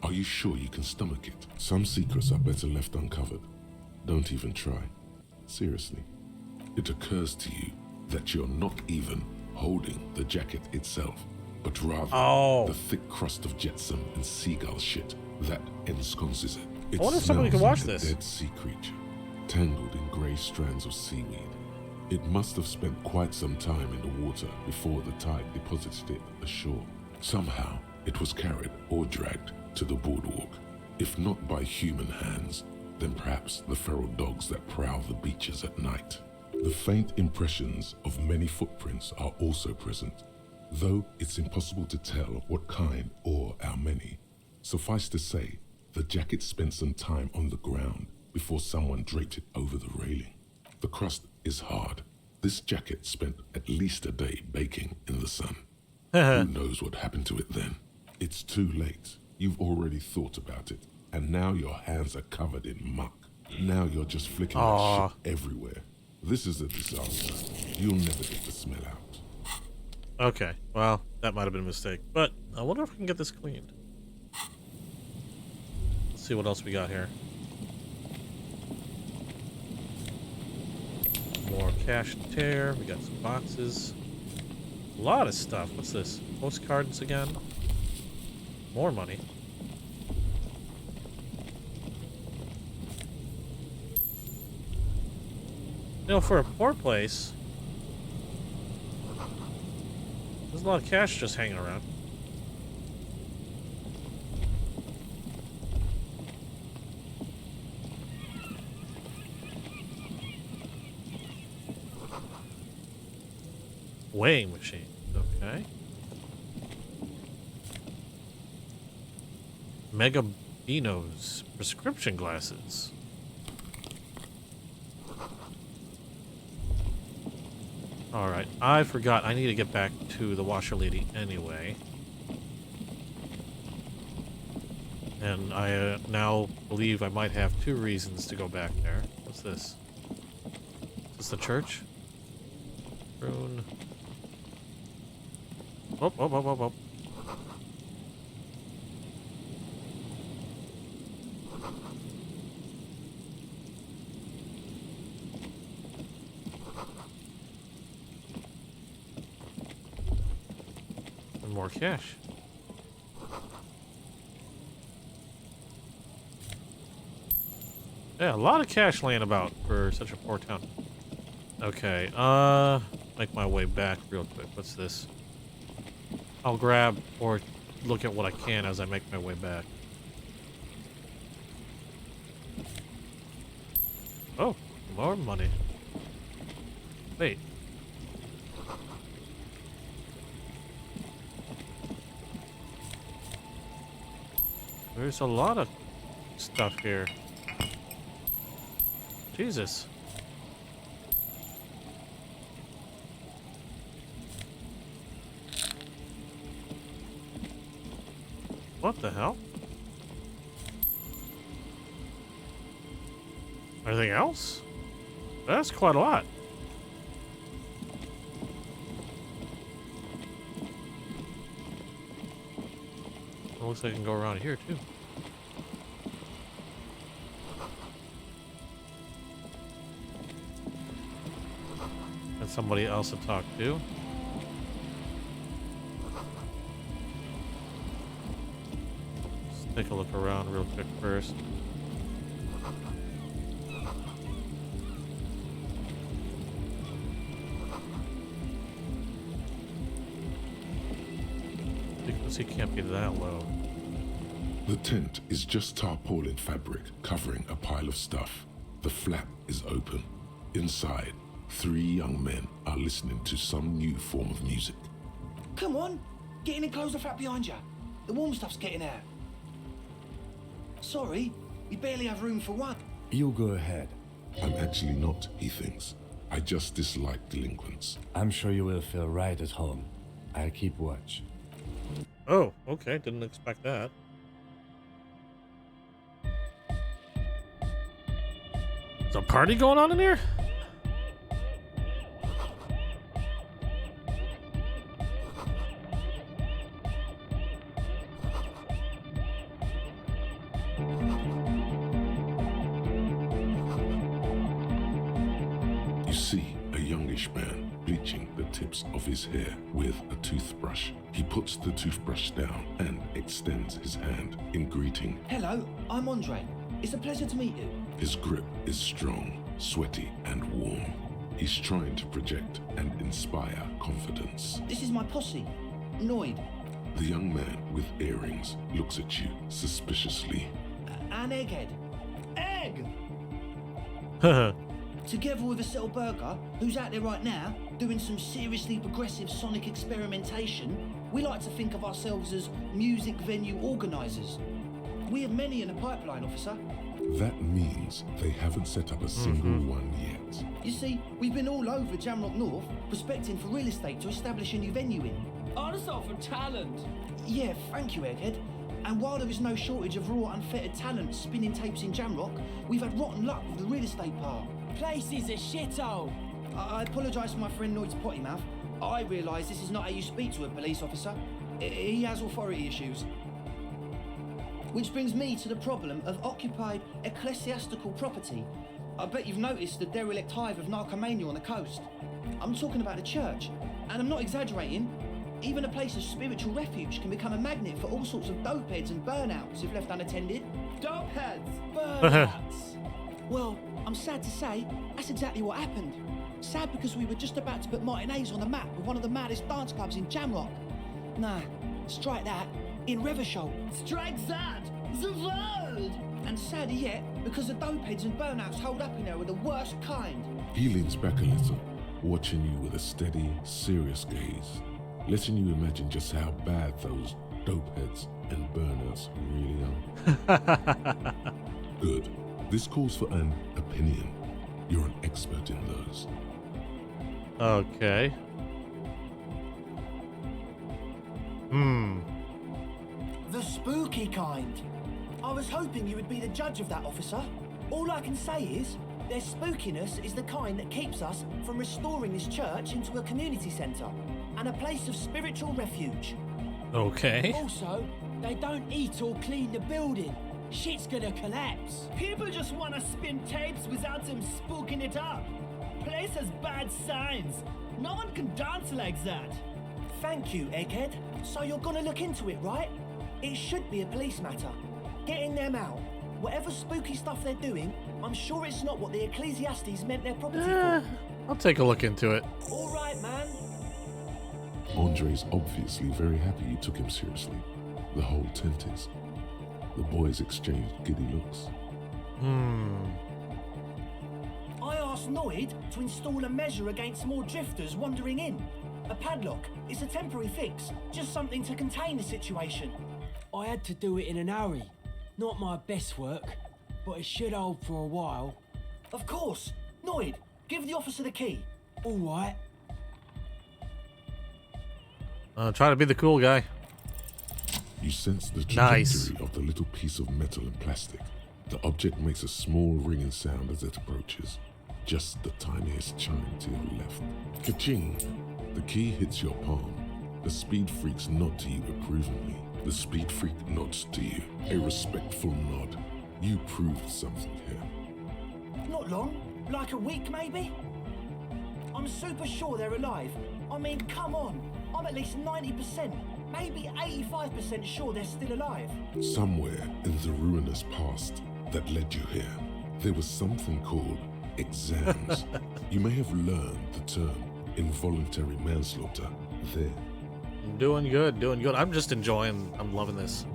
Are you sure you can stomach it? Some secrets are better left uncovered. Don't even try. Seriously. It occurs to you that you're not even holding the jacket itself, but rather the thick crust of jetsam and seagull shit that ensconces it. It I wonder if somebody can smells watch like this. a dead sea creature, tangled in grey strands of seaweed. It must have spent quite some time in the water before the tide deposited it ashore. Somehow, it was carried or dragged to the boardwalk. If not by human hands, then perhaps the feral dogs that prowl the beaches at night. The faint impressions of many footprints are also present, though it's impossible to tell what kind or how many. Suffice to say, the jacket spent some time on the ground before someone draped it over the railing. The crust is hard. This jacket spent at least a day baking in the sun. Who knows what happened to it then? It's too late. You've already thought about it, and now your hands are covered in muck. Now you're just flicking that shit everywhere. This is a disaster. You'll never get the smell out. Okay, well, that might have been a mistake, but I wonder if we can get this cleaned. Let's see what else we got here. More cash to tear. We got some boxes. A lot of stuff. What's this? Postcards again? More money. You know, for a poor place, there's a lot of cash just hanging around. Weighing machine. Okay. Mega Beano's prescription glasses. Alright, I forgot. I need to get back to the washer lady anyway. And I now believe I might have 2 reasons to go back there. What's this? Is this the church? Rune. Oh, oh, oh, oh, oh. And more cash. Yeah, a lot of cash laying about for such a poor town. Okay, make my way back real quick. What's this? I'll grab or look at what I can as I make my way back. Oh, more money. Wait. There's a lot of stuff here. Jesus. What the hell? Anything else? That's quite a lot. It looks like I can go around here too. And somebody else to talk to. Take a look around real quick first. Frequency can't be that low. The tent is just tarpaulin fabric covering a pile of stuff. The flap is open. Inside, 3 young men are listening to some new form of music. Come on, get in and close the flap behind you. The warm stuff's getting out. Sorry, we barely have room for one. You go ahead. I'm actually not, he thinks. I just dislike delinquents. I'm sure you will feel right at home. I'll keep watch. Oh, okay. Didn't expect that. Is a party going on in here? You see a youngish man bleaching the tips of his hair with a toothbrush. He puts the toothbrush down and extends his hand in greeting. Hello, I'm Andre. It's a pleasure to meet you. His grip is strong, sweaty, and warm. He's trying to project and inspire confidence. This is my posse, Noid. The young man with earrings looks at you suspiciously. And Egghead. Egg! Together with a Settle Burger, who's out there right now, doing some seriously progressive sonic experimentation, we like to think of ourselves as music venue organisers. We have many in the pipeline, officer. That means they haven't set up a single one yet. You see, we've been all over Jamrock North, prospecting for real estate to establish a new venue in. Also for talent. Yeah, thank you, Egghead. And while there is no shortage of raw, unfettered talent spinning tapes in Jamrock, we've had rotten luck with the real estate part. Place is a shithole. I apologise for my friend Noid's potty mouth. I realise this is not how you speak to a police officer. He has authority issues. Which brings me to the problem of occupied ecclesiastical property. I bet you've noticed the derelict hive of narcomania on the coast. I'm talking about the church, and I'm not exaggerating. Even a place of spiritual refuge can become a magnet for all sorts of dopeheads and burnouts if left unattended. Dopeheads. Burnouts. Well, I'm sad to say, that's exactly what happened. Sad because we were just about to put Martinez on the map with one of the maddest dance clubs in Jamrock. Nah, strike that, in Reversholt. Strike that. The world. And sadder yet, because the dopeheads and burnouts holed up in there were the worst kind. He leans back a little, watching you with a steady, serious gaze, letting you imagine just how bad those dopeheads and burnouts really are. Good. This calls for an opinion. You're an expert in those. Okay. The spooky kind. I was hoping you would be the judge of that, officer. All I can say is, their spookiness is the kind that keeps us from restoring this church into a community centre and a place of spiritual refuge. Okay. Also, they don't eat or clean the building. Shit's gonna collapse. People just want to spin tapes without them spooking it up. Place has bad signs. No one can dance like that. Thank you, Egghead. So you're gonna look into it, right? It should be a police matter. Getting them out. Whatever spooky stuff they're doing, I'm sure it's not what the Ecclesiastes meant their property for. I'll take a look into it. All right, man. Andre's obviously very happy you took him seriously. The whole tent is. The boys exchanged giddy looks. I asked Noid to install a measure against more drifters wandering in. A padlock. It's a temporary fix. Just something to contain the situation. I had to do it in an hurry. Not my best work, but it should hold for a while. Of course. Noid, give the officer the key. All right. Try to be the cool guy. You sense the trajectory Nice. of the little piece of metal and plastic. The object makes a small ringing sound as it approaches. Just the tiniest chime to your left. Ka-ching! The key hits your palm. The speed freaks nod to you approvingly. The speed freak nods to you. A respectful nod. You proved something here. Not long. Like a week, maybe? I'm super sure they're alive. I mean, come on. I'm at least 90%, maybe 85% sure they're still alive. Somewhere in the ruinous past that led you here, there was something called exams. You may have learned the term involuntary manslaughter there. Doing good, doing good. I'm just enjoying, I'm loving this.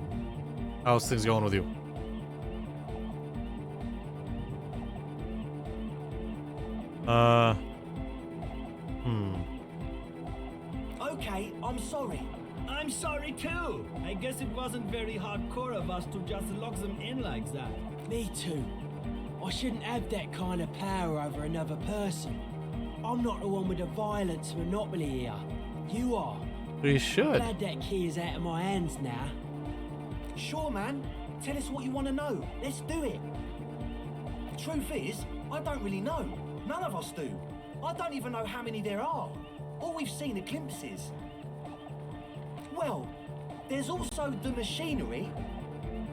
How's things going with you? Okay, I'm sorry. I'm sorry too. I guess it wasn't very hardcore of us to just lock them in like that. Me too. I shouldn't have that kind of power over another person. I'm not the one with the violence monopoly here. You are. You should. Glad that key is out of my hands now. Sure, man. Tell us what you want to know. Let's do it. Truth is, I don't really know. None of us do. I don't even know how many there are. All we've seen are glimpses. Well, there's also the machinery.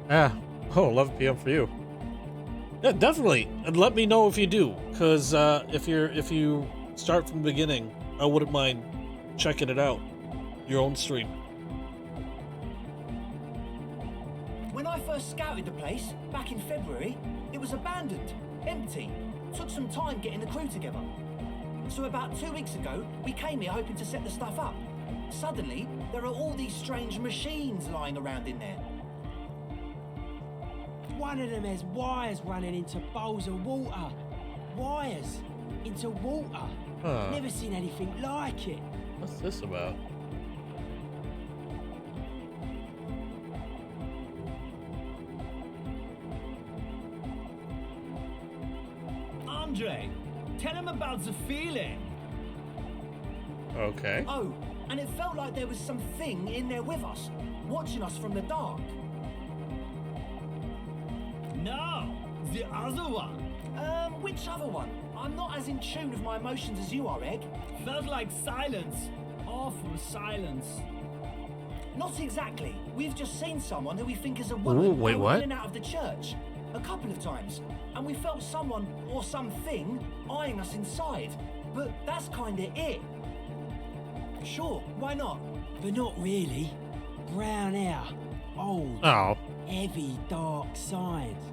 Ah, oh, 11 p.m. for you. Yeah, definitely. And let me know if you do, because if you start from the beginning, I wouldn't mind checking it out. Your own stream. When I first scouted the place, back in February, it was abandoned, empty. Took some time getting the crew together. So about 2 weeks ago, we came here hoping to set the stuff up. Suddenly, there are all these strange machines lying around in there. One of them has wires running into bowls of water. Wires into water. Huh. Never seen anything like it. What's this about? Andre, tell him about the feeling. Okay. Oh, and it felt like there was something in there with us, watching us from the dark. No, the other one. Which other one? I'm not as in tune with my emotions as you are, Egg. Felt like silence. Awful silence. Not exactly. We've just seen someone who we think is a woman Ooh, wait, going what? in and out of the church. A couple of times. And we felt someone or something eyeing us inside. But that's kinda it. Sure, why not? But not really. Brown hair. Old. Oh. Heavy, dark sides.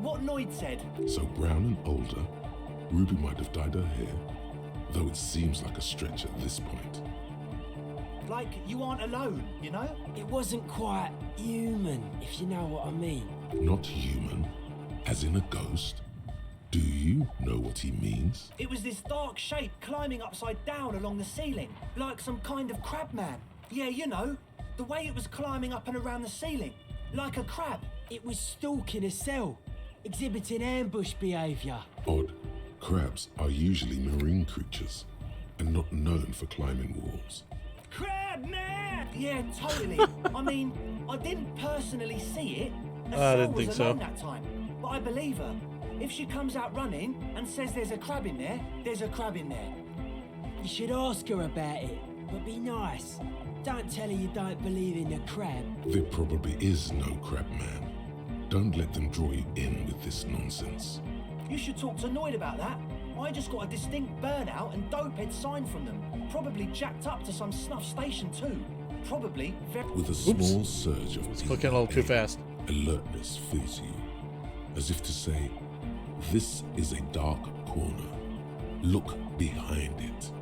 What Noid said. So brown and older, Ruby might have dyed her hair, though it seems like a stretch at this point. Like you aren't alone, you know? It wasn't quite human, if you know what I mean. Not human, as in a ghost. Do you know what he means? It was this dark shape climbing upside down along the ceiling, like some kind of crab man. Yeah, you know, the way it was climbing up and around the ceiling, like a crab. It was stalking a cell, exhibiting ambush behavior. Odd. Crabs are usually marine creatures, and not known for climbing walls. Crab man! Yeah, totally. I mean, I didn't personally see it. I Estelle didn't was think so. alone that time, but I believe her. If she comes out running and says there's a crab in there, there's a crab in there. You should ask her about it, but be nice. Don't tell her you don't believe in the crab. There probably is no crab man. Don't let them draw you in with this nonsense. You should talk to Noid about that. I just got a distinct burnout and dopehead sign from them. Probably jacked up to some snuff station too. Probably very... With a small surge of Clicking a little too fast. alertness fills you, as if to say, this is a dark corner. Look behind it.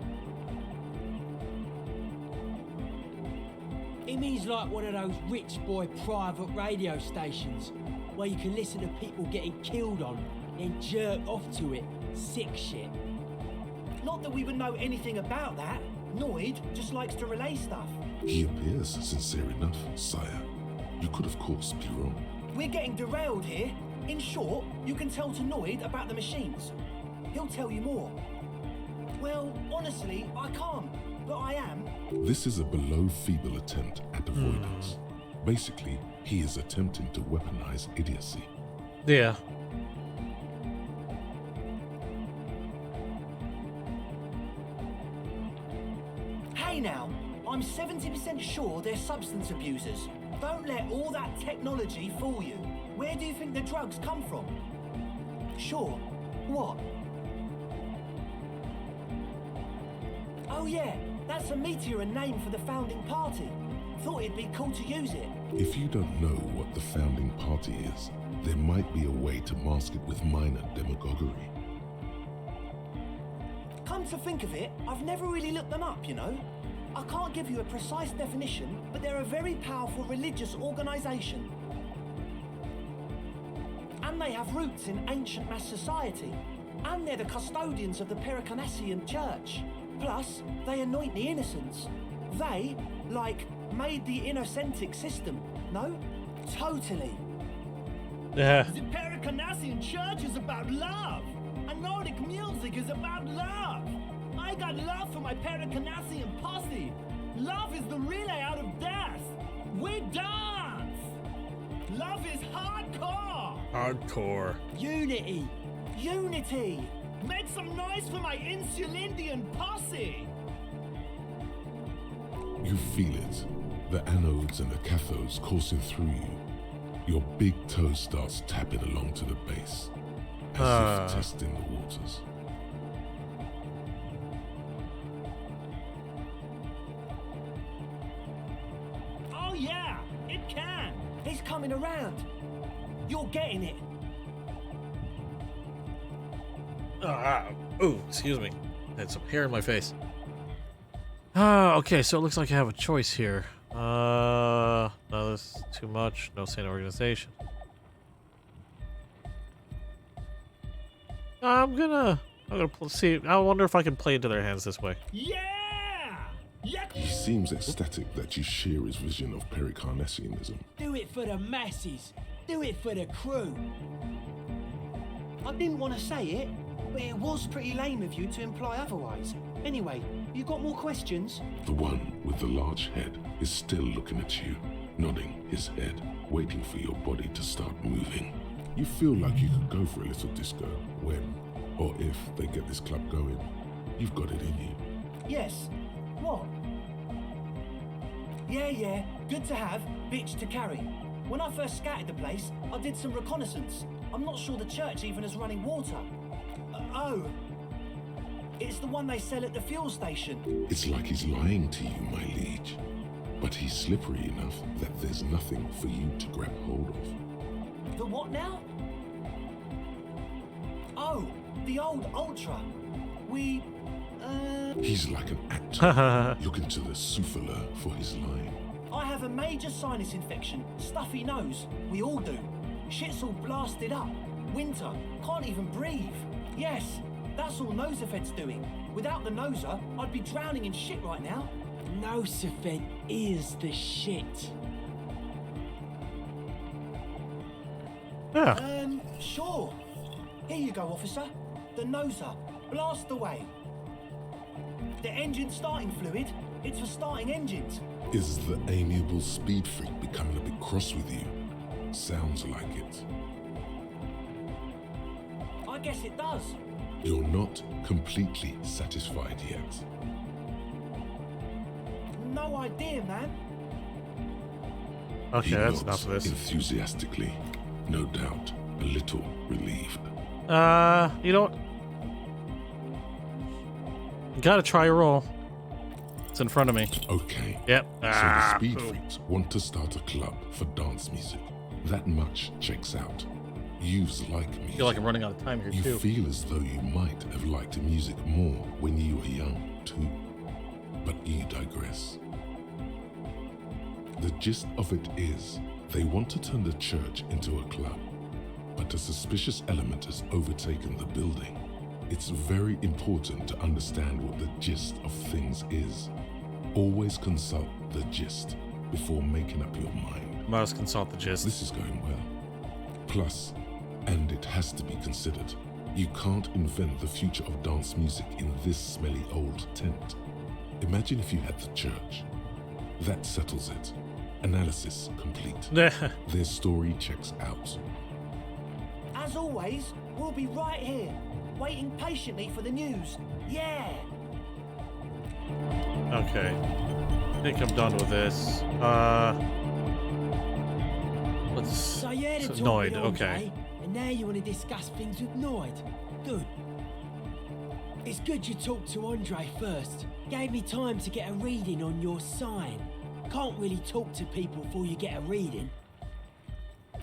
It means like one of those rich boy private radio stations where you can listen to people getting killed on and jerk off to it. Sick shit. Not that we would know anything about that. Noid just likes to relay stuff. He appears sincere enough, sire. You could, of course, be wrong. We're getting derailed here. In short, you can tell to Noid about the machines. He'll tell you more. Well, honestly, I can't, but I am. This is a below-feeble attempt at avoidance. Basically, he is attempting to weaponize idiocy. Yeah. Hey now, I'm 70% sure they're substance abusers. Don't let all that technology fool you. Where do you think the drugs come from? Sure. What? Oh yeah, that's a Meteor name for the founding party. Thought it'd be cool to use it. If you don't know what the founding party is, there might be a way to mask it with minor demagoguery. Come to think of it, I've never really looked them up, you know? I can't give you a precise definition, but they're a very powerful religious organization. And they have roots in ancient mass society. And they're the custodians of the Pericarnassian church. Plus, they anoint the innocents. They, like, made the innocentic system, no? Totally. Yeah. The Pericarnassian church is about love. Nordic music is about love. I got love for my Pericarnassian posse. Love is the relay out of death. We dance. Love is hardcore. Hardcore. Unity! Unity! Make some noise for my Insulindian posse. You feel it. The anodes and the cathodes coursing through you. Your big toe starts tapping along to the base, as if testing the waters. Oh yeah, it can. He's coming around! You're getting it! Oh, excuse me. I had some hair in my face. Okay, so it looks like I have a choice here. No, this is too much. No sane organization. I'm gonna see. I wonder if I can play into their hands this way. Yeah! Yeah! He seems ecstatic that you share his vision of Pericarnassianism. Do it for the masses! Do it for the crew! I didn't want to say it, but it was pretty lame of you to imply otherwise. Anyway, you got more questions? The one with the large head is still looking at you, nodding his head, waiting for your body to start moving. You feel like you could go for a little disco when, or if they get this club going. You've got it in you. Yes. What? Yeah, good to have, bitch to carry. When I first scouted the place, I did some reconnaissance. I'm not sure the church even has running water. Oh. It's the one they sell at the fuel station. It's like he's lying to you, my liege. But he's slippery enough that there's nothing for you to grab hold of. The what now? Oh, the old Ultra. He's like an actor, looking to the souffleur for his line. I have a major sinus infection, stuffy nose. We all do. Shit's all blasted up. Winter, can't even breathe. Yes, that's all Nosafed's doing. Without the Noser, I'd be drowning in shit right now. Nosafed is the shit. Yeah. Sure. Here you go, officer. The Noser. Blast away. The engine starting fluid. It's for starting engines. Is the amiable speed freak becoming a bit cross with you? Sounds like it. I guess it does. You're not completely satisfied yet. No idea, man. Okay, He that's nods enough of this. enthusiastically, no doubt a little relieved. You know what? You gotta try a roll. It's in front of me. Okay. Yep. So the speed boom. freaks want to start a club for dance music. That much checks out. Youths like I music. feel like I'm running out of time here You too. feel as though you might have liked music more when you were young, too. But you digress. The gist of it is, they want to turn the church into a club, but a suspicious element has overtaken the building. It's very important to understand what the gist of things is. Always consult the gist before making up your mind. Must consult the gist. This is going well. Plus, and it has to be considered, you can't invent the future of dance music in this smelly old tent. Imagine if you had the church. That settles it. Analysis complete. Their story checks out. As always, we'll be right here, waiting patiently for the news. Yeah! Okay. I think I'm done with this. Let's. So you had a it's talk with Noid, Andre, okay. and now you want to discuss things with Noid. Good. It's good you talked to Andre first. Gave me time to get a reading on your sign. Can't really talk to people before you get a reading.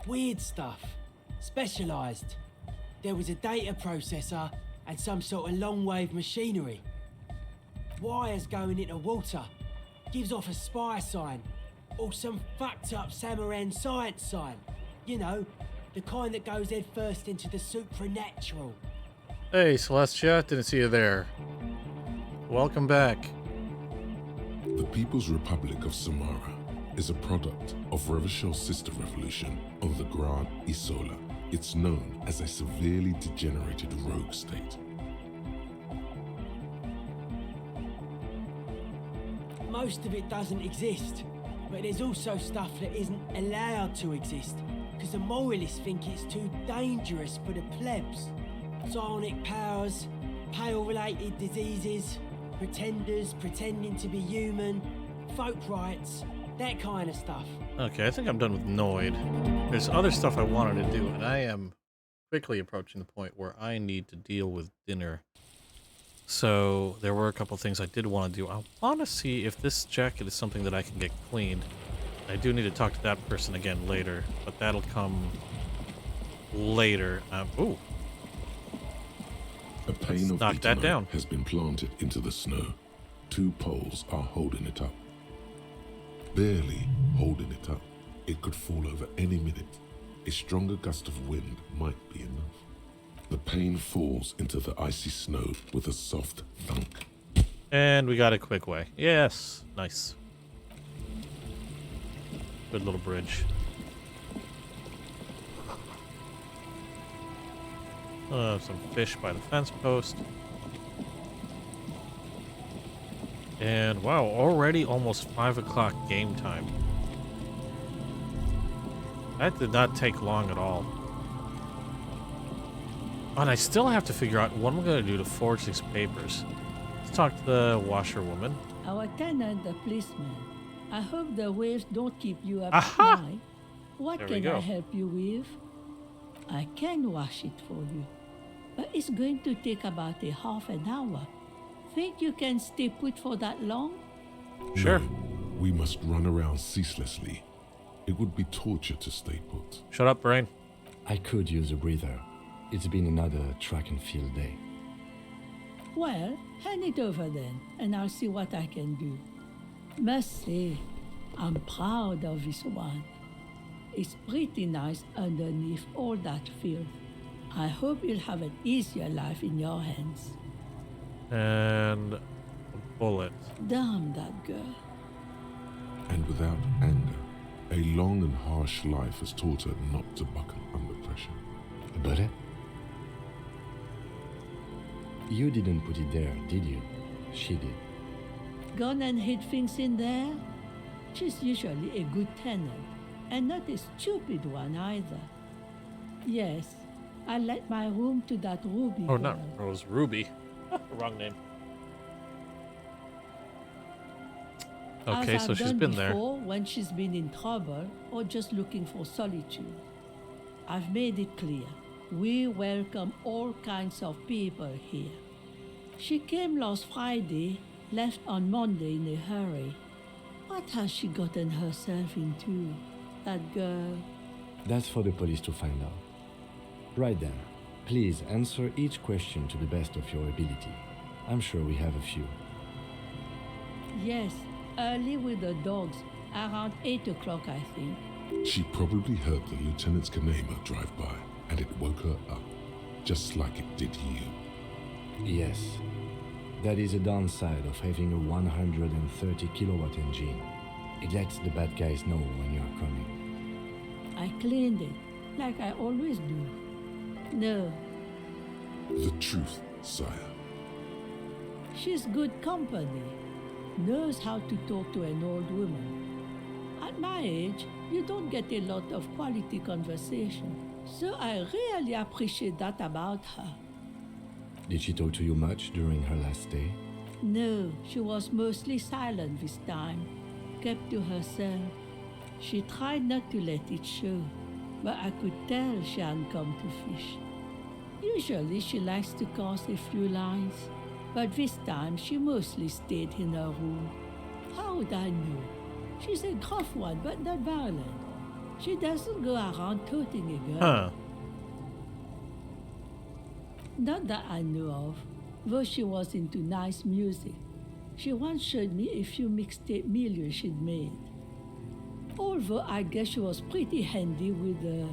Weird stuff. Specialised. There was a data processor and some sort of long-wave machinery. Wires going into water. Gives off a spy sign. Or some fucked up Samaran science sign. You know, the kind that goes head first into the supernatural. Hey, Celestia, didn't see you there. Welcome back. The People's Republic of Samara is a product of Revachel's sister revolution on the Grand Isola. It's known as a severely degenerated rogue state. Most of it doesn't exist, but there's also stuff that isn't allowed to exist, because the moralists think it's too dangerous for the plebs. Psionic powers, pale-related diseases, pretenders pretending to be human, folk rights, that kind of stuff. Okay, I think I'm done with Noid. There's other stuff I wanted to do, and I am quickly approaching the point where I need to deal with dinner. So there were a couple things I did want to do. I want to see if this jacket is something that I can get cleaned. I do need to talk to that person again later, but that'll come later. Ooh. A pane of knock that eternite down. has been planted into the snow. 2 poles are holding it up. Barely holding it up. It could fall over any minute. A stronger gust of wind might be enough. The pane falls into the icy snow with a soft thunk. And we got a quick way. Yes. Nice. Good little bridge. Some fish by the fence post. And wow, already almost 5 o'clock game time. That did not take long at all. And I still have to figure out what I'm going to do to forge these papers. Let's talk to the washerwoman. Our tenant, the policeman. I hope the waves don't keep you up Aha! at night. What There we can go. I help you with? I can wash it for you, but it's going to take about a half an hour. Think you can stay put for that long? Sure. No, we must run around ceaselessly. It would be torture to stay put. Shut up, Brain. I could use a breather. It's been another track and field day. Well, hand it over then, and I'll see what I can do. Must say, I'm proud of this one. It's pretty nice underneath all that filth. I hope you'll have an easier life in your hands. And a bullet. Damn that girl. And without anger, a long and harsh life has taught her not to buckle under pressure. But you didn't put it there, did you? She did. Gone and hid things in there? She's usually a good tenant, and not a stupid one either. Yes, I let my room to that Ruby Oh, girl. not Rose. Ruby. Wrong name. Okay, As so I've she's done been there. before when she's been in trouble or just looking for solitude. I've made it clear. We welcome all kinds of people here. She came last Friday, left on Monday in a hurry. What has she gotten herself into, that girl? That's for the police to find out. Right then, please answer each question to the best of your ability. I'm sure we have a few. Yes, early with the dogs, around 8 o'clock, I think. She probably heard the lieutenant's Kanema drive by, and it woke her up, just like it did you. Yes, that is a downside of having a 130 kilowatt engine. It lets the bad guys know when you're coming. I cleaned it, like I always do. No, The truth, sire. she's good company. Knows how to talk to an old woman. At my age, you don't get a lot of quality conversation. So I really appreciate that about her. Did she talk to you much during her last stay? No, she was mostly silent this time, kept to herself. She tried not to let it show, but I could tell she hadn't come to fish. Usually she likes to cast a few lines, but this time she mostly stayed in her room. How would I know? She's a gruff one, but not violent. She doesn't go around toting a girl. Huh. Not that I know of, though she was into nice music. She once showed me a few mixtape millions she'd made. Although I guess she was pretty handy with the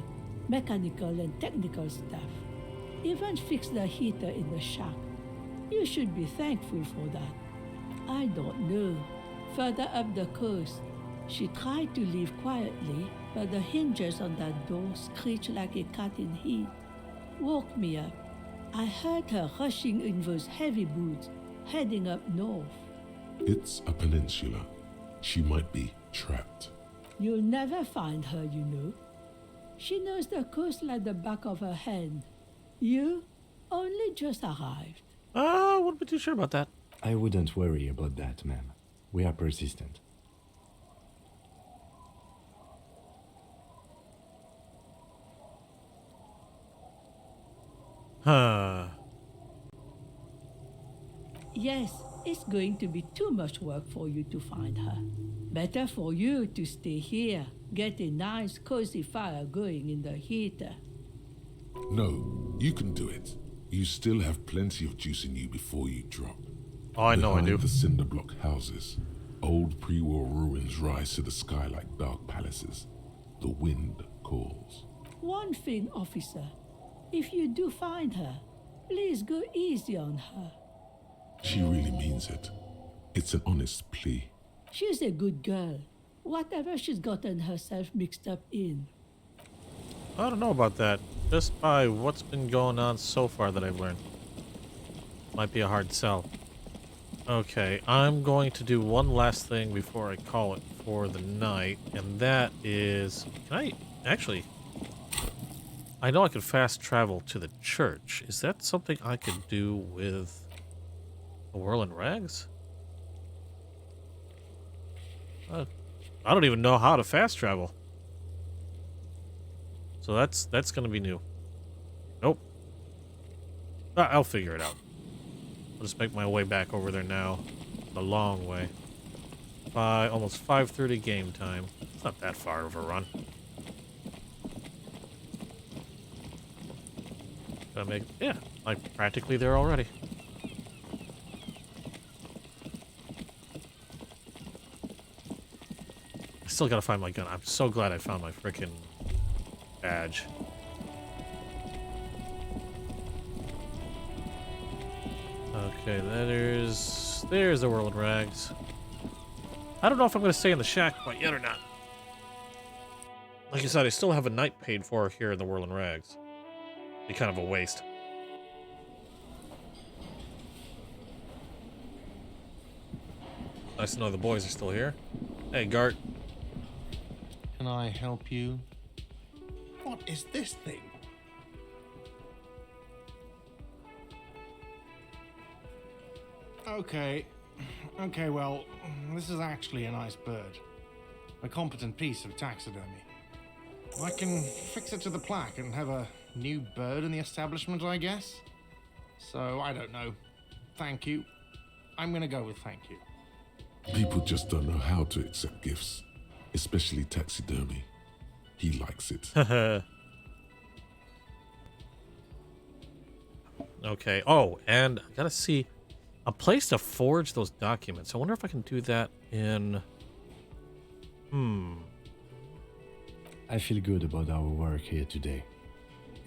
mechanical and technical stuff. Even fixed the heater in the shack. You should be thankful for that. I don't know. Further up the coast, she tried to live quietly, but the hinges on that door screech like a cat in heat. Woke me up. I heard her rushing in those heavy boots, heading up north. It's a peninsula. She might be trapped. You'll never find her, you know. She knows the coast like the back of her hand. You only just arrived. I wouldn't be too sure about that. I wouldn't worry about that, ma'am. We are persistent. Huh. Yes, it's going to be too much work for you to find her. Better for you to stay here, get a nice cozy fire going in the heater. No, you can do it. You still have plenty of juice in you before you drop. Oh, I know I do. Behind the cinder block houses, old pre-war ruins rise to the sky like dark palaces. The wind calls. One thing, officer. If you do find her, please go easy on her. She really means it. It's an honest plea. She's a good girl. Whatever she's gotten herself mixed up in. I don't know about that. Just by what's been going on so far that I've learned. Might be a hard sell. Okay, I'm going to do one last thing before I call it for the night, and that is... Can I... Actually... I know I could fast travel to the church. Is that something I could do with the Whirling Rags? I don't even know how to fast travel. So that's going to be new. Nope. I'll figure it out. I'll just make my way back over there now. A long way. By almost 5:30 game time. It's not that far of a run. Yeah, like practically there already. I still gotta find my gun. I'm so glad I found my frickin' badge. Okay, there's the Whirling Rags. I don't know if I'm gonna stay in the shack quite yet or not. Like I said, I still have a night paid for here in the Whirling Rags. Be kind of a waste. Nice to know the boys are still here. Hey, Gart. Can I help you? What is this thing? Okay, well, this is actually a nice bird. A competent piece of taxidermy. I can fix it to the plaque and have a new bird in the establishment, I guess. So, I don't know. Thank you. I'm gonna go with thank you. People just don't know how to accept gifts, especially taxidermy. He likes it. Okay. Oh, and I gotta see a place to forge those documents. I wonder if I can do that in... I feel good about our work here today.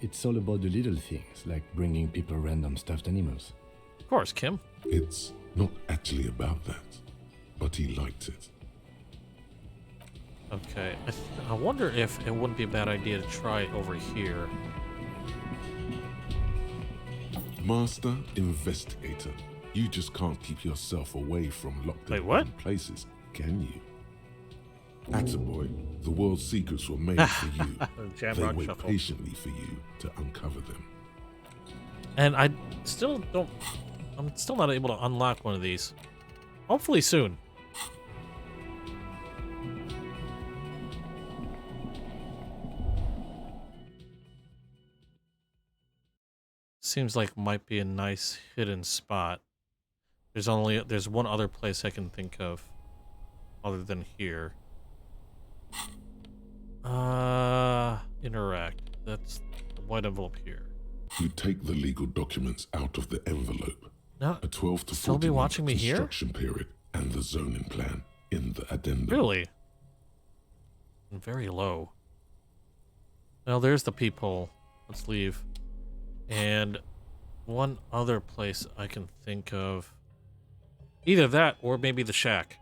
It's all about the little things, like bringing people random stuffed animals. Of course, Kim. It's not actually about that, but he liked it. Okay. I wonder if it wouldn't be a bad idea to try over here. Master Investigator, you just can't keep yourself away from locked Wait, up what? places, can you? Attaboy, the world's secrets were made for you. They Jamrock wait Shuffle. patiently for you to uncover them. And I still don't... I'm still not able to unlock one of these. Hopefully soon. Seems like might be a nice hidden spot. There's one other place I can think of other than here. Interact. That's the white envelope here. You take the legal documents out of the envelope. No, A 12 to still 14 be month watching me here? construction period and the zoning plan in the addendum. Really? Very low. Well, there's the peephole. Let's leave. And one other place I can think of. Either that or maybe the shack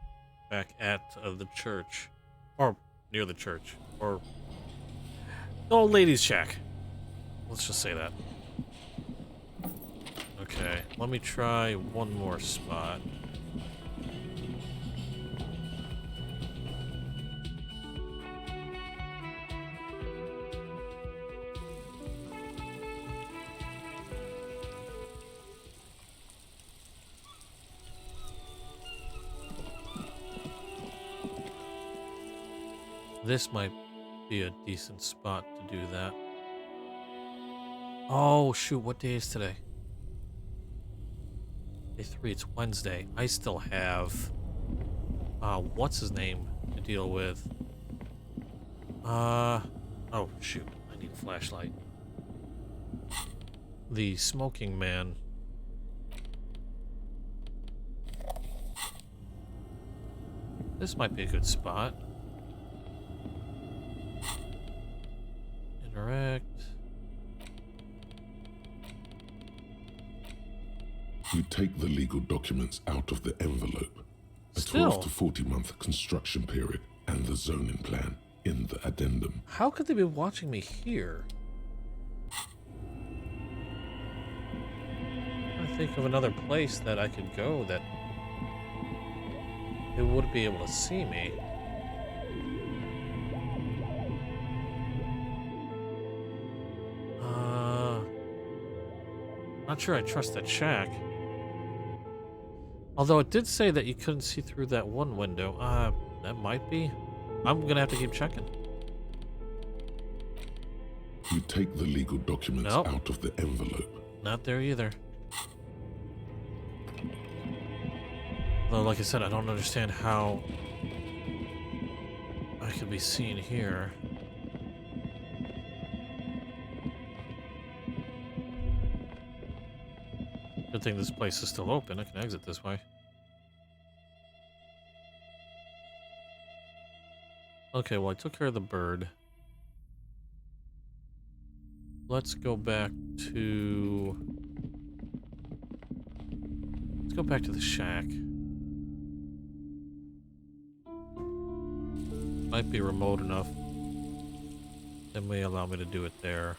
back at the church. Or near the church. Or the old lady's shack. Let's just say that. Okay, let me try one more spot. This might be a decent spot to do that. Oh, shoot, what day is today? Day 3, it's Wednesday. I still have, what's his name to deal with? Oh, shoot, I need a flashlight. The smoking man. This might be a good spot. Interact. You take the legal documents out of the envelope. A Still. 12 to 40 month construction period and the zoning plan in the addendum. How could they be watching me here? I'm trying to think of another place that I could go that they would be able to see me. Not sure I trust that shack. Although it did say that you couldn't see through that one window. That might be. I'm gonna have to keep checking. You take the legal documents Nope. out of the envelope. Not there either. Though, like I said, I don't understand how I could be seen here. Good thing this place is still open. I can exit this way. Okay, well, I took care of the bird. Let's go back to... Let's go back to the shack. Might be remote enough. That may allow me to do it there.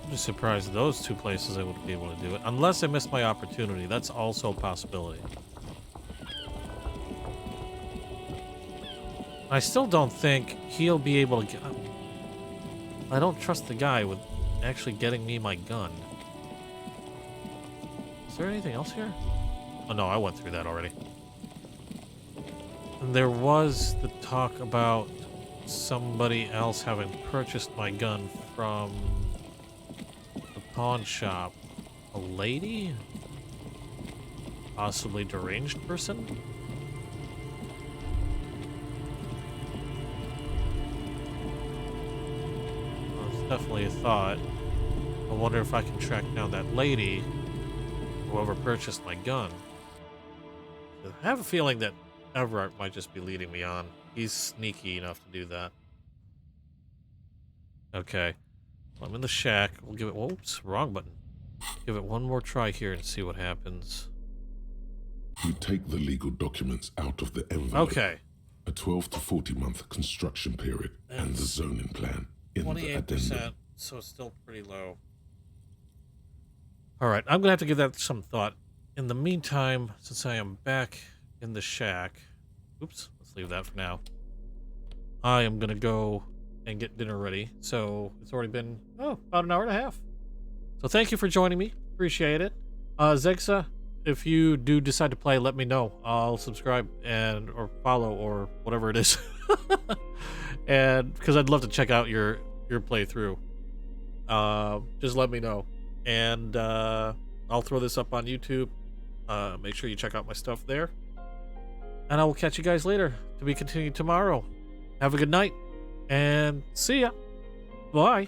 I'm just surprised those two places I would be able to do it. Unless I missed my opportunity. That's also a possibility. I still don't think he'll be able to get... I don't trust the guy with actually getting me my gun. Is there anything else here? Oh no, I went through that already. And there was the talk about somebody else having purchased my gun from the pawn shop. A lady? Possibly deranged person? Definitely a thought. I wonder if I can track down that lady, whoever purchased my gun. I have a feeling that Everett might just be leading me on. He's sneaky enough to do that. Okay. Well, I'm in the shack. We'll give it... Whoops, wrong button. Give it one more try here and see what happens. You take the legal documents out of the envelope. Okay. A 12 to 40 month construction period and the zoning plan. 28%, so it's still pretty low. Alright, I'm gonna have to give that some thought. In the meantime, since I am back in the shack... Oops, let's leave that for now. I am gonna go and get dinner ready. So, it's already been, about an hour and a half. So thank you for joining me. Appreciate it. Zegsa, if you do decide to play, let me know. I'll subscribe and or follow or whatever it is. And because I'd love to check out your playthrough. Just let me know. And I'll throw this up on YouTube. Make sure you check out my stuff there. And I will catch you guys later to be continued tomorrow. Have a good night and see ya. Bye.